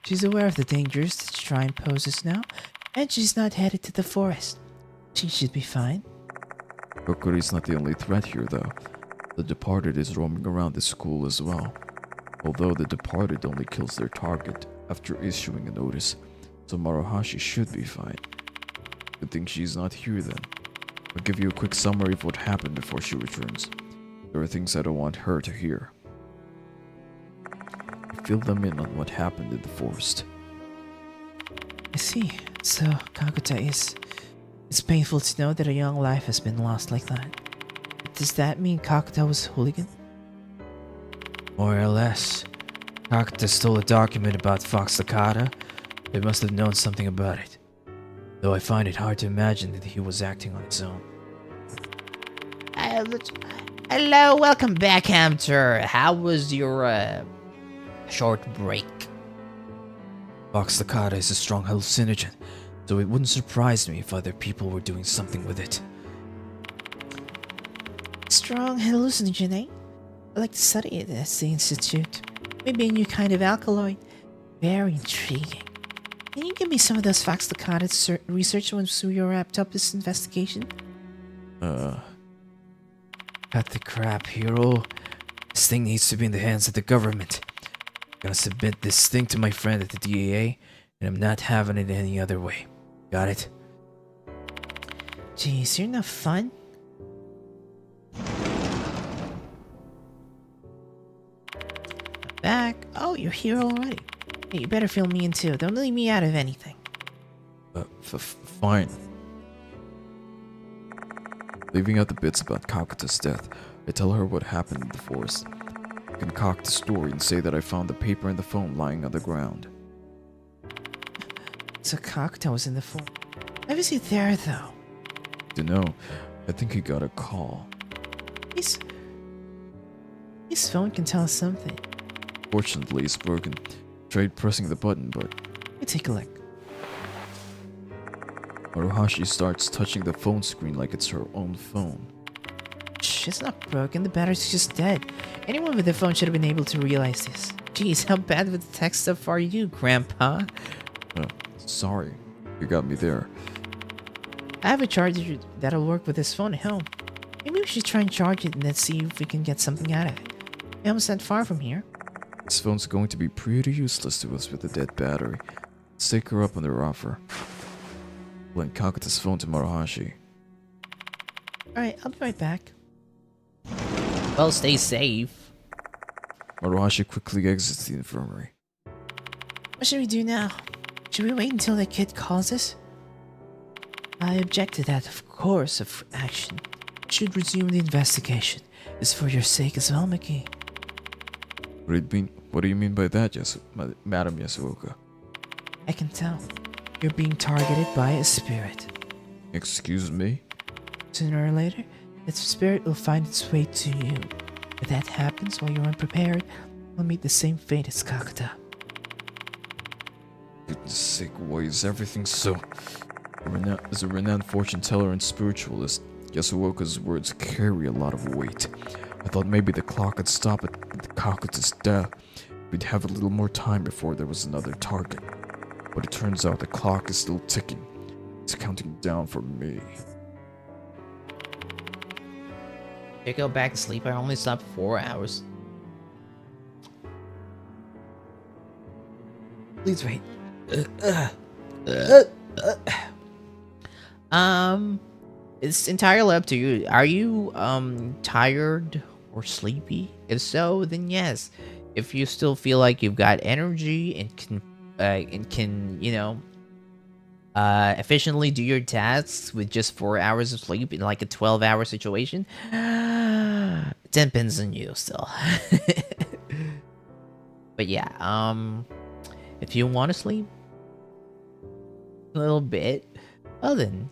She's aware of the dangers the shrine poses now, and she's not headed to the forest. She should be fine. Kokori's not the only threat here, though. The departed is roaming around the school as well. Although the departed only kills their target after issuing a notice, so Maruhashi should be fine. Good thing she's not here then. I'll give you a quick summary of what happened before she returns. There are things I don't want her to hear. Fill them in on what happened in the forest. I see. So, Kaguta it's painful to know that a young life has been lost like that. Does that mean Kakuta was a hooligan? More or less. Kakuta stole a document about Fox Takata. They must have known something about it. Though I find it hard to imagine that he was acting on his own. Hello, welcome back, Hunter. How was your short break? Fox Takata is a strong hallucinogen, so it wouldn't surprise me if other people were doing something with it. Strong hallucinogen, eh? I like to study it at the Institute. Maybe a new kind of alkaloid. Very intriguing. Can you give me some of those Fox Takata research once we wrapped up this investigation? Cut the crap, Hiro. This thing needs to be in the hands of the government. I'm gonna submit this thing to my friend at the DAA, and I'm not having it any other way. Got it? Jeez, you're no fun. Back. Oh, you're here already. Hey, you better fill me in too. Don't leave me out of anything. Fine. Leaving out the bits about Kakuta's death, I tell her what happened in the forest. I concoct a story and say that I found the paper and the phone lying on the ground. So Kakuta was in the phone. Why was he there, though? Dunno. I think he got a call. His phone can tell us something. Fortunately, it's broken. Tried pressing the button, but Let me take a look. Maruhashi starts touching the phone screen like it's her own phone. Shh, it's not broken. The battery's just dead. Anyone with a phone should have been able to realize this. Jeez, how bad with the tech stuff are you, Grandpa? Sorry, you got me there. I have a charger that'll work with this phone at home. Maybe we should try and charge it and then see if we can get something out of it. We're almost that far from here. This phone's going to be pretty useless to us with a dead battery. Let's take her up on their offer. Lend Kakuta's phone to Maruhashi. Alright, I'll be right back. Well, stay safe. Maruhashi quickly exits the infirmary. What should we do now? Should we wait until the kid calls us? I object to that, of course, of action. We should resume the investigation. It's for your sake as well, Miki. What do you mean by that, Madam Yasuoka? I can tell. You're being targeted by a spirit. Excuse me? Sooner or later, that spirit will find its way to you. If that happens while you're unprepared, you'll meet the same fate as Kakuta. Goodness sake, why is everything so... As a renowned fortune teller and spiritualist, Yasuoka's words carry a lot of weight. I thought maybe the clock would stop at Kakuta's death. We'd have a little more time before there was another target. But it turns out the clock is still ticking. It's counting down for me. I go back to sleep. I only slept 4 hours. Please wait. It's entirely up to you. Are you tired or sleepy? If so, then yes. If you still feel like you've got energy and can you know efficiently do your tasks with just 4 hours of sleep in like a 12-hour situation, it depends on you still. But yeah, if you want to sleep a little bit, well then,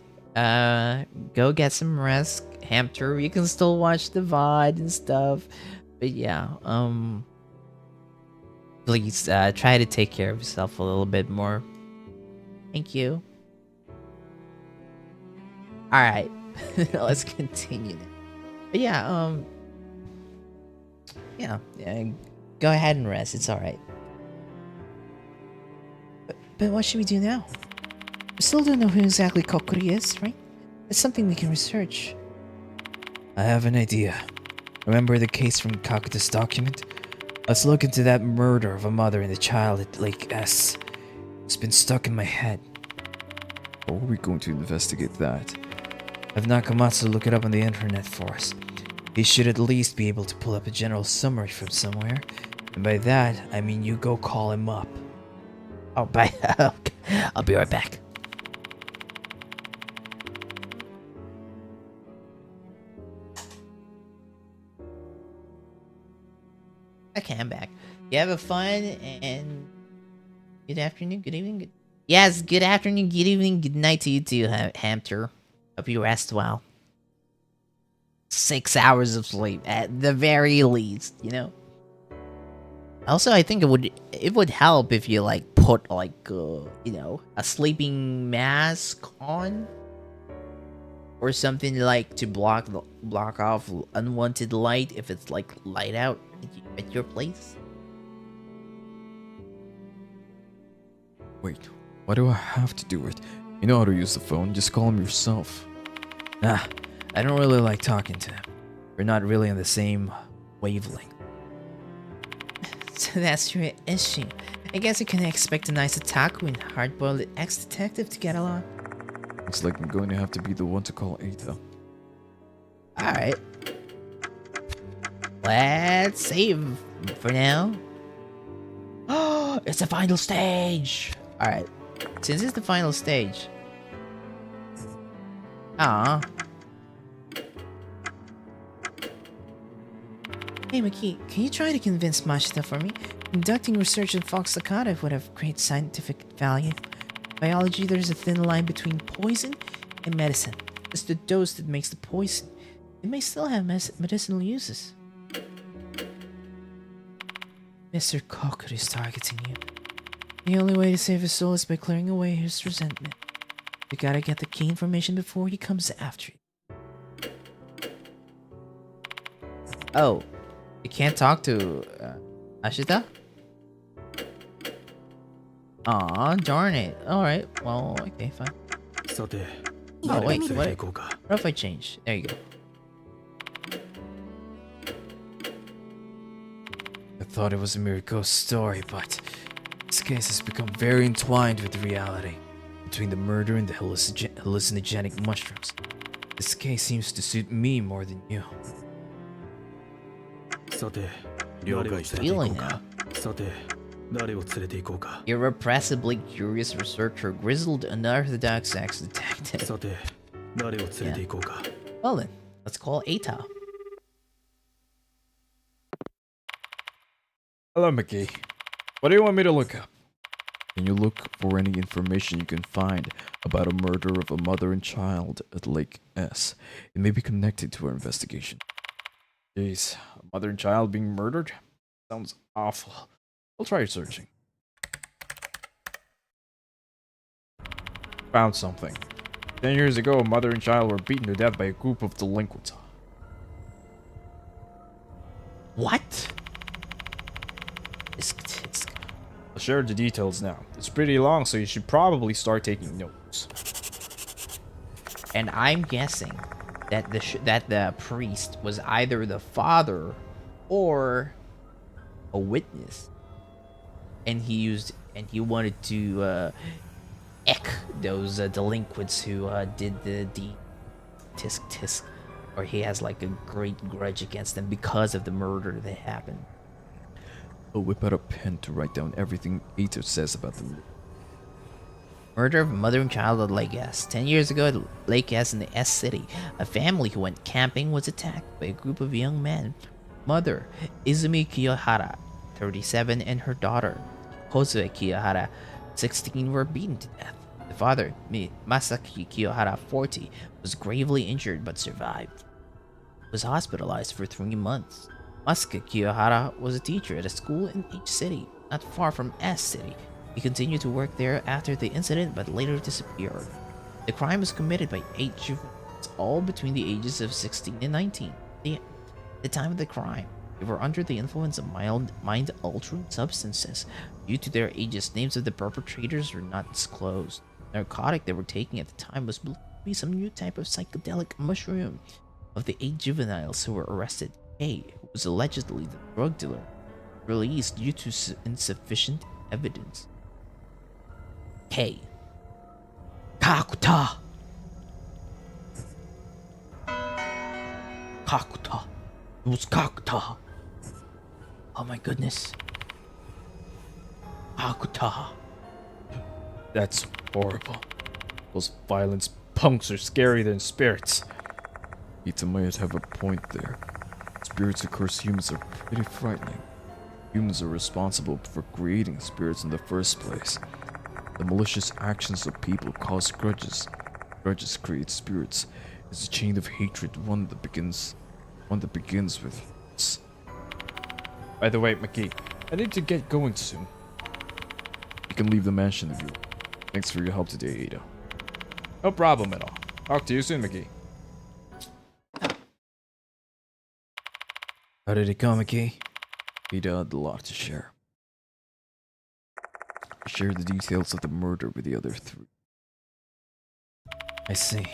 go get some rest, Hamster. You can still watch the VOD and stuff. But yeah, please try to take care of yourself a little bit more. Thank you. All right, let's continue. But yeah, yeah, go ahead and rest. It's all right. But what should we do now? We still don't know who exactly Kokuri is, right? It's something we can research. I have an idea. Remember the case from Kakuta's document? Let's look into that murder of a mother and a child at Lake S. It's been stuck in my head. How are we going to investigate that? Have Nakamatsu look it up on the internet for us. He should at least be able to pull up a general summary from somewhere. And by that, I mean you go call him up. Oh, bye. I'll be right back. Okay, I'm back. You have a fun and good afternoon, good evening. Yes, good afternoon, good evening, good night to you too, Hamster. Hope you rest well. 6 hours of sleep at the very least, you know. Also, I think it would help if you like put like you know, a sleeping mask on or something like to block off unwanted light if it's like light out at your place. Wait, why do I have to do it? You know how to use the phone, just call him yourself. Ah, I don't really like talking to him. We're not really on the same wavelength. So that's your issue. I guess you can expect a nice otaku and hard-boiled ex-detective to get along. Looks like I'm going to have to be the one to call Eita. Alright. Let's save for now. Oh, it's the final stage! Alright. Since it's the final stage. Hey Maki, can you try to convince Mashita for me? Conducting research in Fox Sakata would have great scientific value. Biology, there's a thin line between poison and medicine. It's the dose that makes the poison. It may still have medicinal uses. Mr. Cocker is targeting you. The only way to save his soul is by clearing away his resentment. You gotta get the key information before he comes after you. Oh, you can't talk to Ashita? Aw, darn it. Alright, well, okay, fine. さて Oh, 誰 wait, を連れ what? て行こうか What if I change? There you go. I thought it was a mere ghost story, but this case has become very entwined with reality. Between the murder and the hallucinogenic mushrooms, this case seems to suit me more than you. さて You're 誰を連れて行こ feeling うかさて誰を連れて行こうか Irrepressibly curious researcher, grizzled unorthodox sex detective. さて誰を連れて行こうか Well then, let's call Ata. Hello, McGee. What do you want me to look up? Can you look for any information you can find about a murder of a mother and child at Lake S? It may be connected to our investigation. Jeez, a mother and child being murdered? Sounds awful. I'll try searching. Found something. 10 years ago, a mother and child were beaten to death by a group of delinquents. What? I'll share the details now. It's pretty long, so you should probably start taking notes. And I'm guessing that the priest was either the father or a witness, and he wanted to ek those delinquents who did the tisk tisk, or he has like a great grudge against them because of the murder that happened. I'll whip out a pen to write down everything Ito says about the Murder of a mother and child at Lake S. 10 years ago at Lake S in the S City, a family who went camping was attacked by a group of young men. Mother, Izumi Kiyohara, 37, and her daughter, Josue Kiyohara, 16, were beaten to death. The father, Masaki Kiyohara, 40, was gravely injured but survived. He was hospitalized for 3 months. Masaki Kiyohara was a teacher at a school in H City, not far from S City. He continued to work there after the incident but later disappeared. The crime was committed by 8 juveniles, all between the ages of 16 and 19. At the time of the crime, they were under the influence of mind-altering substances. Due to their ages, names of the perpetrators were not disclosed. The narcotic they were taking at the time was believed to be some new type of psychedelic mushroom. Of the 8 juveniles who were arrested, K, who was allegedly the drug dealer, released due to insufficient evidence. K. Kakuta. Kakuta. It was Kakuta. Oh my goodness. Kakuta. That's horrible. Those violence punks are scarier than spirits. Ito might have a point there. Spirits who curse humans are pretty frightening. Humans are responsible for creating spirits in the first place. The malicious actions of people cause grudges. Grudges create spirits. It's a chain of hatred, one that begins with us. By the way, McGee, I need to get going soon. You can leave the mansion if you want. Thanks for your help today, Ada. No problem at all. Talk to you soon, McGee. How did it go, McGee? Ada had a lot to share. I shared the details of the murder with the other 3. I see.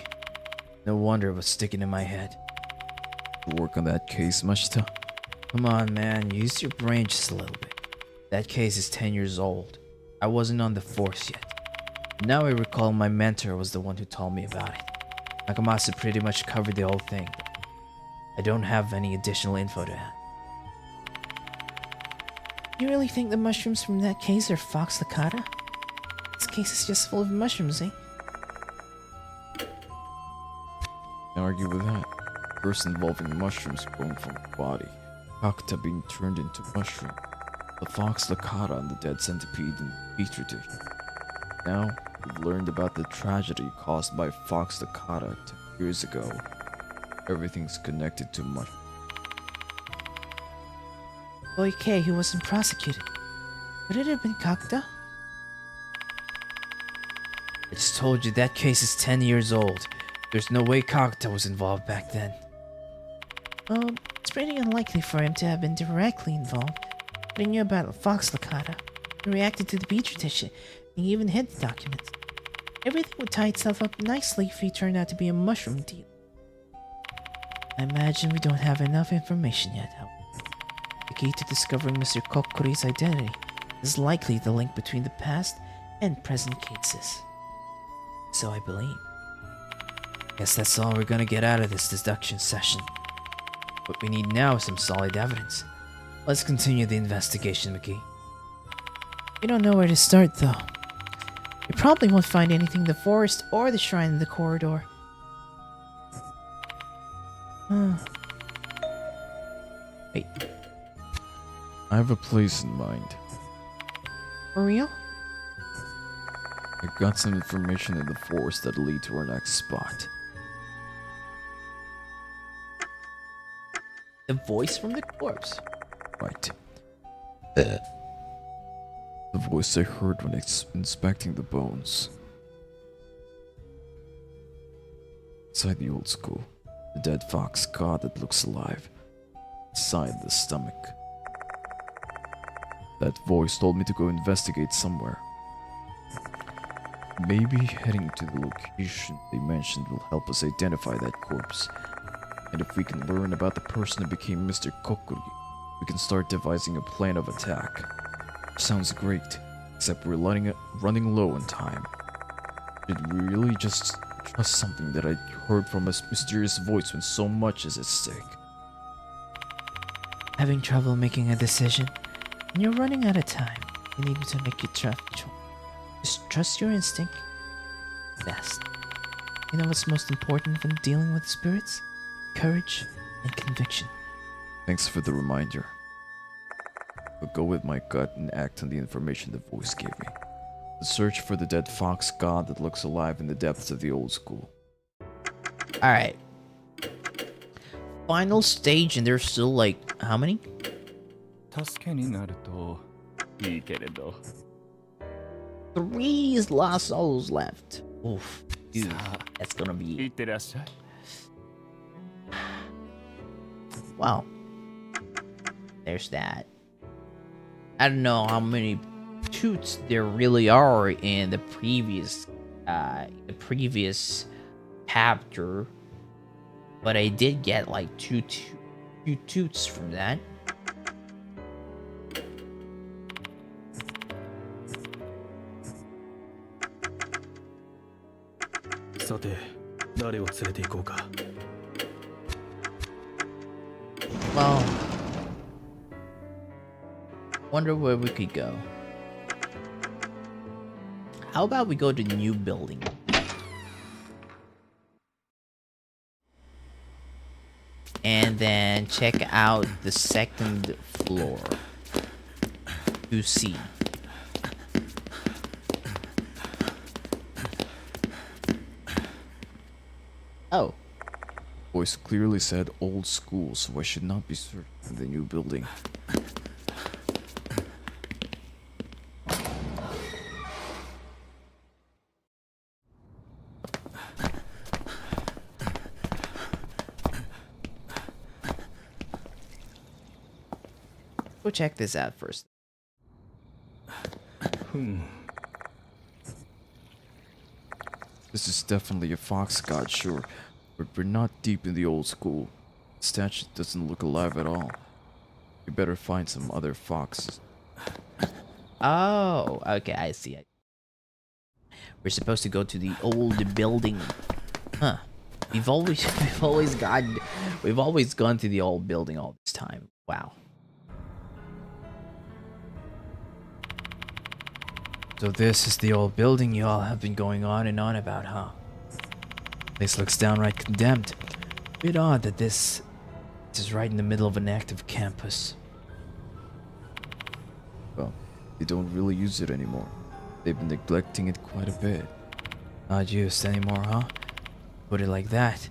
No wonder it was sticking in my head. You work on that case, Mashita? Come on, man. Use your brain just a little bit. That case is 10 years old. I wasn't on the force yet. Now I recall my mentor was the one who told me about it. Nakamasa pretty much covered the whole thing. I don't have any additional info to add. You really think the mushrooms from that case are Fox Licata? This case is just full of mushrooms, eh? Can't argue with that. First involving mushrooms growing from the body, Kakta being turned into mushroom, the fox Licata and the dead centipede in Petri dish. Now, we've learned about the tragedy caused by fox Licata 10 years ago. Everything's connected to mushroom. Boy K, who wasn't prosecuted. Could it have been Kakta? I just told you that case is 10 years old. There's no way Kakta was involved back then. It's pretty unlikely for him to have been directly involved, but he knew about Fox Lakata. He reacted to the Petri dish, and he even hid the documents. Everything would tie itself up nicely if he turned out to be a mushroom dealer. I imagine we don't have enough information yet, however. The key to discovering Mr. Kokori's identity is likely the link between the past and present cases. So I believe. Guess that's all we're gonna get out of this deduction session. What we need now is some solid evidence. Let's continue the investigation, McGee. We don't know where to start, though. You probably won't find anything in the forest or the shrine in the corridor. Wait, I have a place in mind. For real? I got some information in the forest that'll lead to our next spot. The voice from the corpse. Right. The voice I heard when inspecting the bones. Inside the old school, the dead fox god that looks alive. Inside the stomach. That voice told me to go investigate somewhere. Maybe heading to the location they mentioned will help us identify that corpse. And if we can learn about the person who became Mr. Kokori, we can start devising a plan of attack. Sounds great, except we're running low on time. Did we really just trust something that I heard from a mysterious voice when so much is at stake? Having trouble making a decision, and you're running out of time. You need to make your tough choice. Just trust your instinct. Best. You know what's most important when dealing with spirits? Courage and conviction. Thanks for the reminder. I'll go with my gut and act on the information the voice gave me. The search for the dead fox god that looks alive in the depths of the old school. Alright. Final stage, and there's still like, how many? 助けになるといいけれど。 3 lost souls left. Oof. Dude, さあ that's gonna い be... ってらっしゃい。 Wow. There's that. I don't know how many toots there really are in the previous chapter, but I did get like two toots from that. Well, wonder where we could go. How about we go to the new building? And then check out the second floor to see. Oh. Voice clearly said old school, so I should not be searching the new building. Go check this out first. This is definitely a fox god, sure, but we're not deep in the old school. The statue doesn't look alive at all. We better find some other foxes. Oh, okay, I see it. We're supposed to go to the old building. Huh. We've always gone to the old building all this time. Wow. So this is the old building you all have been going on and on about, huh? Place looks downright condemned. Bit odd that this is right in the middle of an active campus. Well, they don't really use it anymore. They've been neglecting it quite a bit. Not used anymore, huh? Put it like that.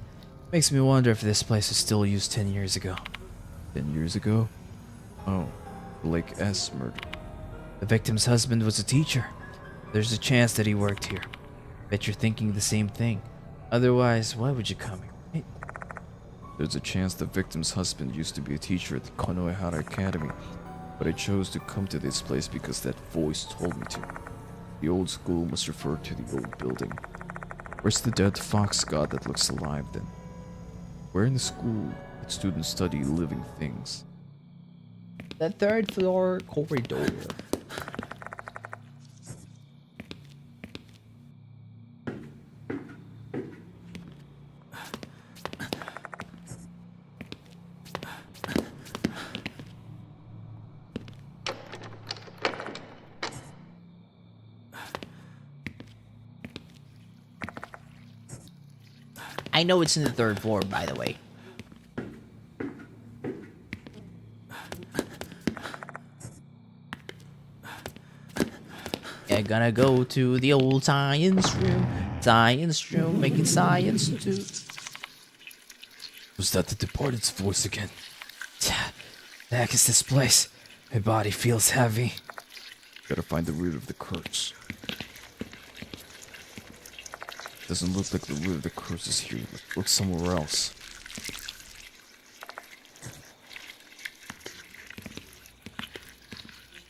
Makes me wonder if this place was still used 10 years ago. 10 years ago? Oh, Blake S. murder. The victim's husband was a teacher. There's a chance that he worked here. Bet you're thinking the same thing. Otherwise, why would you come here, right? There's a chance the victim's husband used to be a teacher at the Konohara Academy, but I chose to come to this place because that voice told me to. The old school must refer to the old building. Where's the dead fox god that looks alive then? Where in the school did students study living things? The third floor corridor. I know it's in the third floor, by the way. Yeah, gonna go to the old science room, making science too. Was that the departed's voice again? The heck is this place? My body feels heavy. Gotta find the root of the curse. Doesn't look like the root of the curse is here. Let's look somewhere else.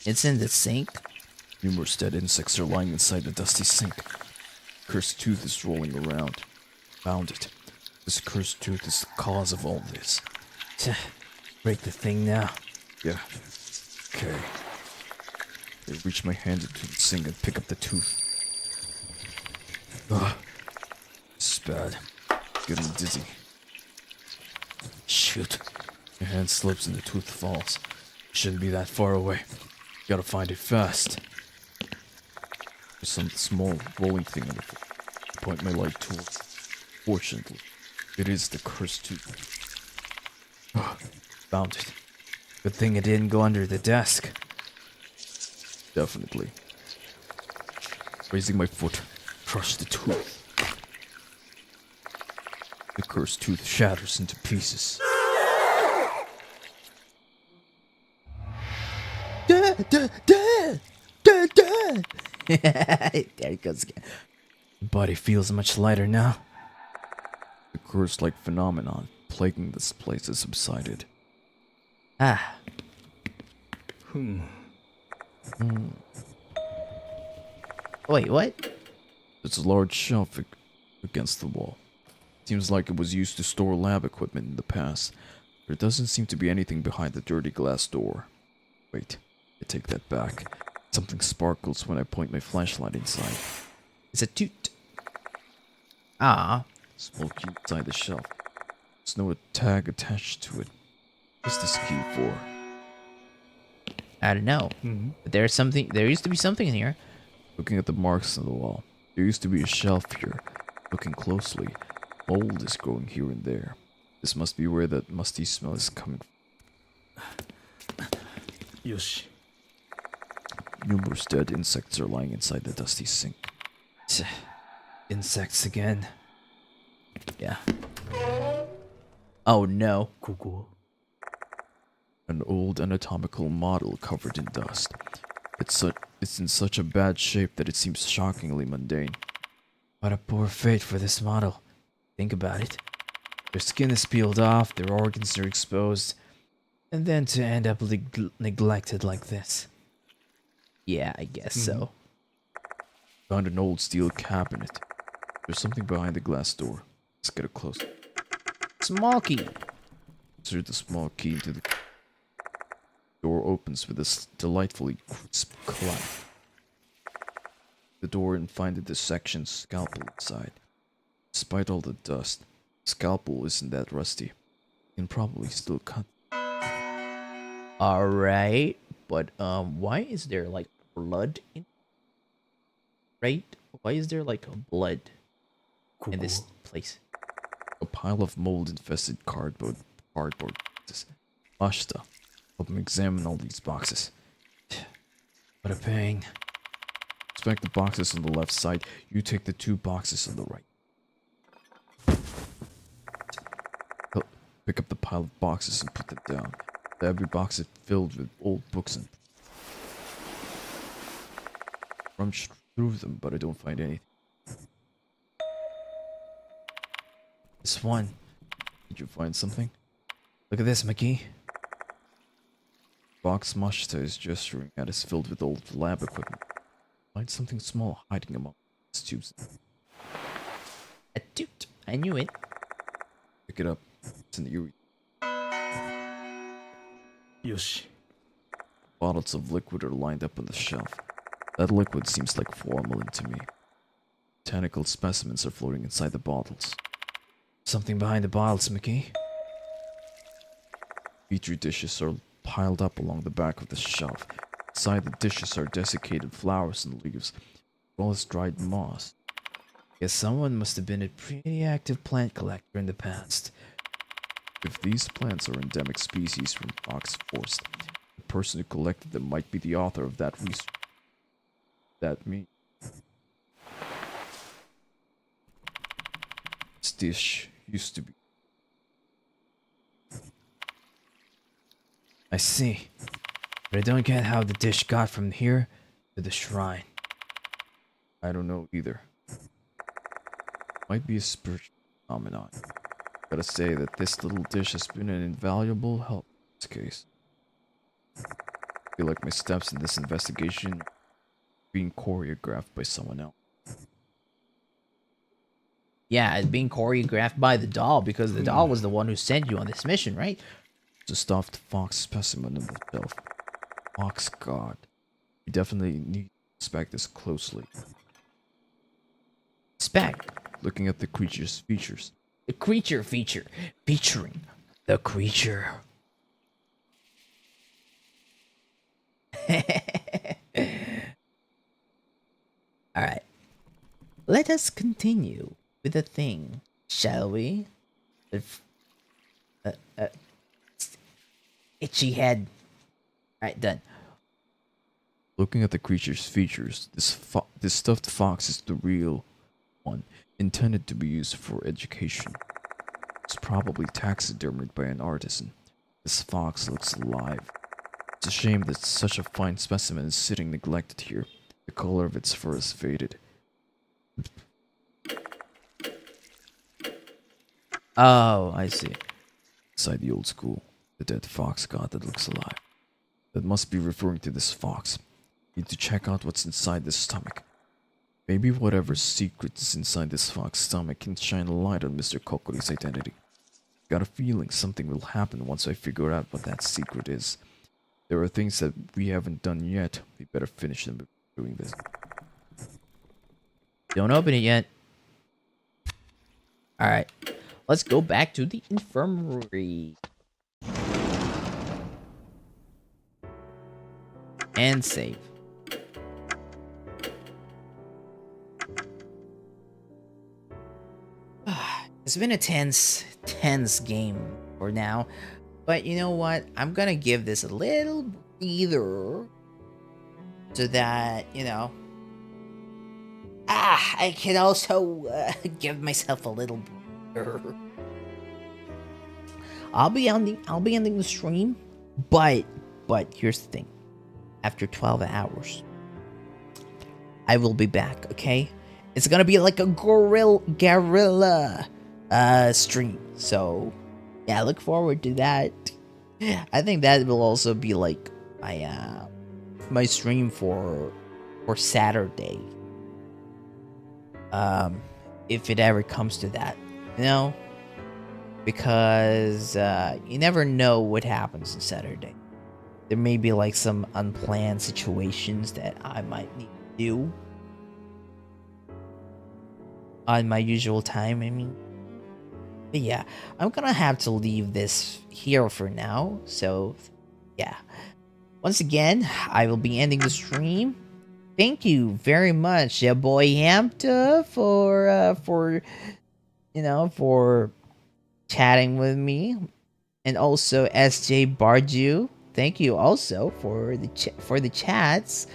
It's in the sink. Numerous dead insects are lying inside the dusty sink. Cursed tooth is rolling around. Found it. This cursed tooth is the cause of all this. Break the thing now. Yeah. Okay. I reach my hand into the sink and pick up the tooth. Ugh. This is bad. Getting dizzy. Shoot. My hand slips and the tooth falls. Shouldn't be that far away. Gotta find it fast. There's some small rolling thing on the floor. I point my light towards. Fortunately, it is the cursed tooth. Found it. Good thing it didn't go under the desk. Definitely. Raising my foot, crush the tooth. The cursed tooth shatters into pieces. There it goes again. The body feels much lighter now. The curse-like phenomenon plaguing this place has subsided. Ah. Wait, what? There's a large shelf against the wall. Seems like it was used to store lab equipment in the past. There doesn't seem to be anything behind the dirty glass door. Wait, I take that back. Something sparkles when I point my flashlight inside. It's a toot. Ah. Small key inside the shelf. There's no tag attached to it. What's this key for? I don't know. But there's something. There used to be something in here. Looking at the marks on the wall, there used to be a shelf here. Looking closely, mold is growing here and there. This must be where that musty smell is coming from. Yoshi. Numerous dead insects are lying inside the dusty sink. Insects again. Yeah. Oh no. ここ An old anatomical model covered in dust. It's in such a bad shape that it seems shockingly mundane. What a poor fate for this model. Think about it. Their skin is peeled off, their organs are exposed, and then to end up neglected like this. Yeah, I guess so. Found an old steel cabinet. There's something behind the glass door. Let's get it close. Small key. Insert the small key into the door. Opens with this delightfully crisp clap. The door and find a dissection scalpel inside. Despite all the dust, the scalpel isn't that rusty. Can probably still cut. All right, but why is there like blood in? Right? Why is there like blood in this place? A pile of mold-infested cardboard boxes. Ashta, help me examine all these boxes. What a pain. Inspect the boxes on the left side. You take the 2 boxes on the right. Pick up the pile of boxes and put them down. Every box is filled with old books and rummaged through them, but I don't find anything. This one. Did you find something? Look at this, McGee. Vxutuatiotm is gesturing at is filled with old lab equipment. Find something small hiding among its tubes. A toot. I knew it. Pick it up. It's in the urine. よし Bottles of liquid are lined up on the shelf. That liquid seems like formalin to me. Botanical specimens are floating inside the bottles. Something behind the bottles, McGee. Petri dishes are piled up along the back of the shelf. Inside the dishes are desiccated flowers and leaves, as well as dried moss. Guess someone must have been a pretty active plant collector in the past. If these plants are endemic species from Fox Forest, the person who collected them might be the author of that research. That means this dish used to be. I see. But I don't get how the dish got from here to the shrine. I don't know either. Might be a spiritual phenomenon. Gotta say that this little dish has been an invaluable help in this case. I feel like my steps in this investigation are being choreographed by someone else. Yeah, it's being choreographed by the doll because the doll was the one who sent you on this mission, right? It's a stuffed fox specimen on the shelf. Fox god. You definitely need to inspect this closely. Spec. Looking at the creature's features. The creature feature. Featuring the creature. Alright. Let us continue with the thing, shall we? Itchy head. Alright, done. Looking at the creature's features, this stuffed fox is the real one, intended to be used for education. It's probably taxidermied by an artisan. This fox looks alive. It's a shame that such a fine specimen is sitting neglected here. The color of its fur is faded. Oh, I see. Inside the old school, the dead fox god that looks alive. That must be referring to this fox. Need to check out what's inside this stomach. Maybe whatever secret is inside this fox's stomach can shine a light on Mr. Kokori's identity. Got a feeling something will happen once I figure out what that secret is. There are things that we haven't done yet. We better finish them before doing this. Don't open it yet. Alright. Let's go back to the infirmary. And save. It's been a tense game for now. But you know what? I'm gonna give this a little breather. So that, you know. I can also give myself a little breather. I'll be ending the stream. But here's the thing. After 12 hours, I will be back, okay? It's gonna be like a guerrilla stream. So, yeah, look forward to that. I think that will also be like my stream for Saturday. If it ever comes to that, you know? Because you never know what happens on Saturday. There may be like some unplanned situations that I might need to do on my usual time, I mean. But yeah, I'm gonna have to leave this here for now. So yeah, once again, I will be ending the stream. Thank you very much, your boy Hamta, for chatting with me, and also SJ Barju. Thank you also for the chats.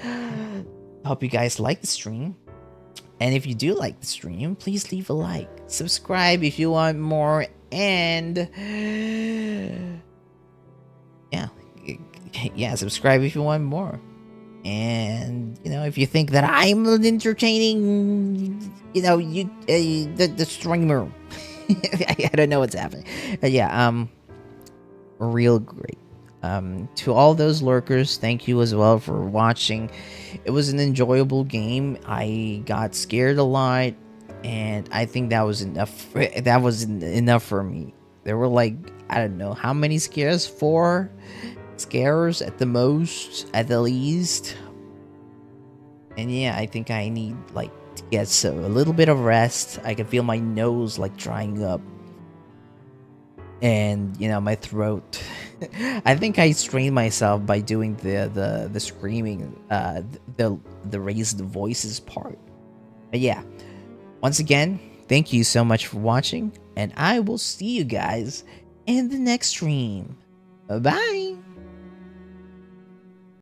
Hope you guys like the stream. And if you do like the stream, please leave a like. Subscribe if you want more. And yeah, yeah, subscribe if you want more. And you know, if you think that I'm an entertaining, you know, the streamer, I don't know what's happening. Yeah, real great. To all those lurkers, thank you as well for watching. It was an enjoyable game. I got scared a lot, and I think that was enough. That was enough for me. There were like, I don't know how many scares. 4 scares at the most, at the least. And yeah, I think I need like to get a little bit of rest. I can feel my nose like drying up, and you know, my throat. I think I strained myself by doing the screaming, the raised voices part. But yeah, once again, thank you so much for watching, and I will see you guys in the next stream. Bye bye.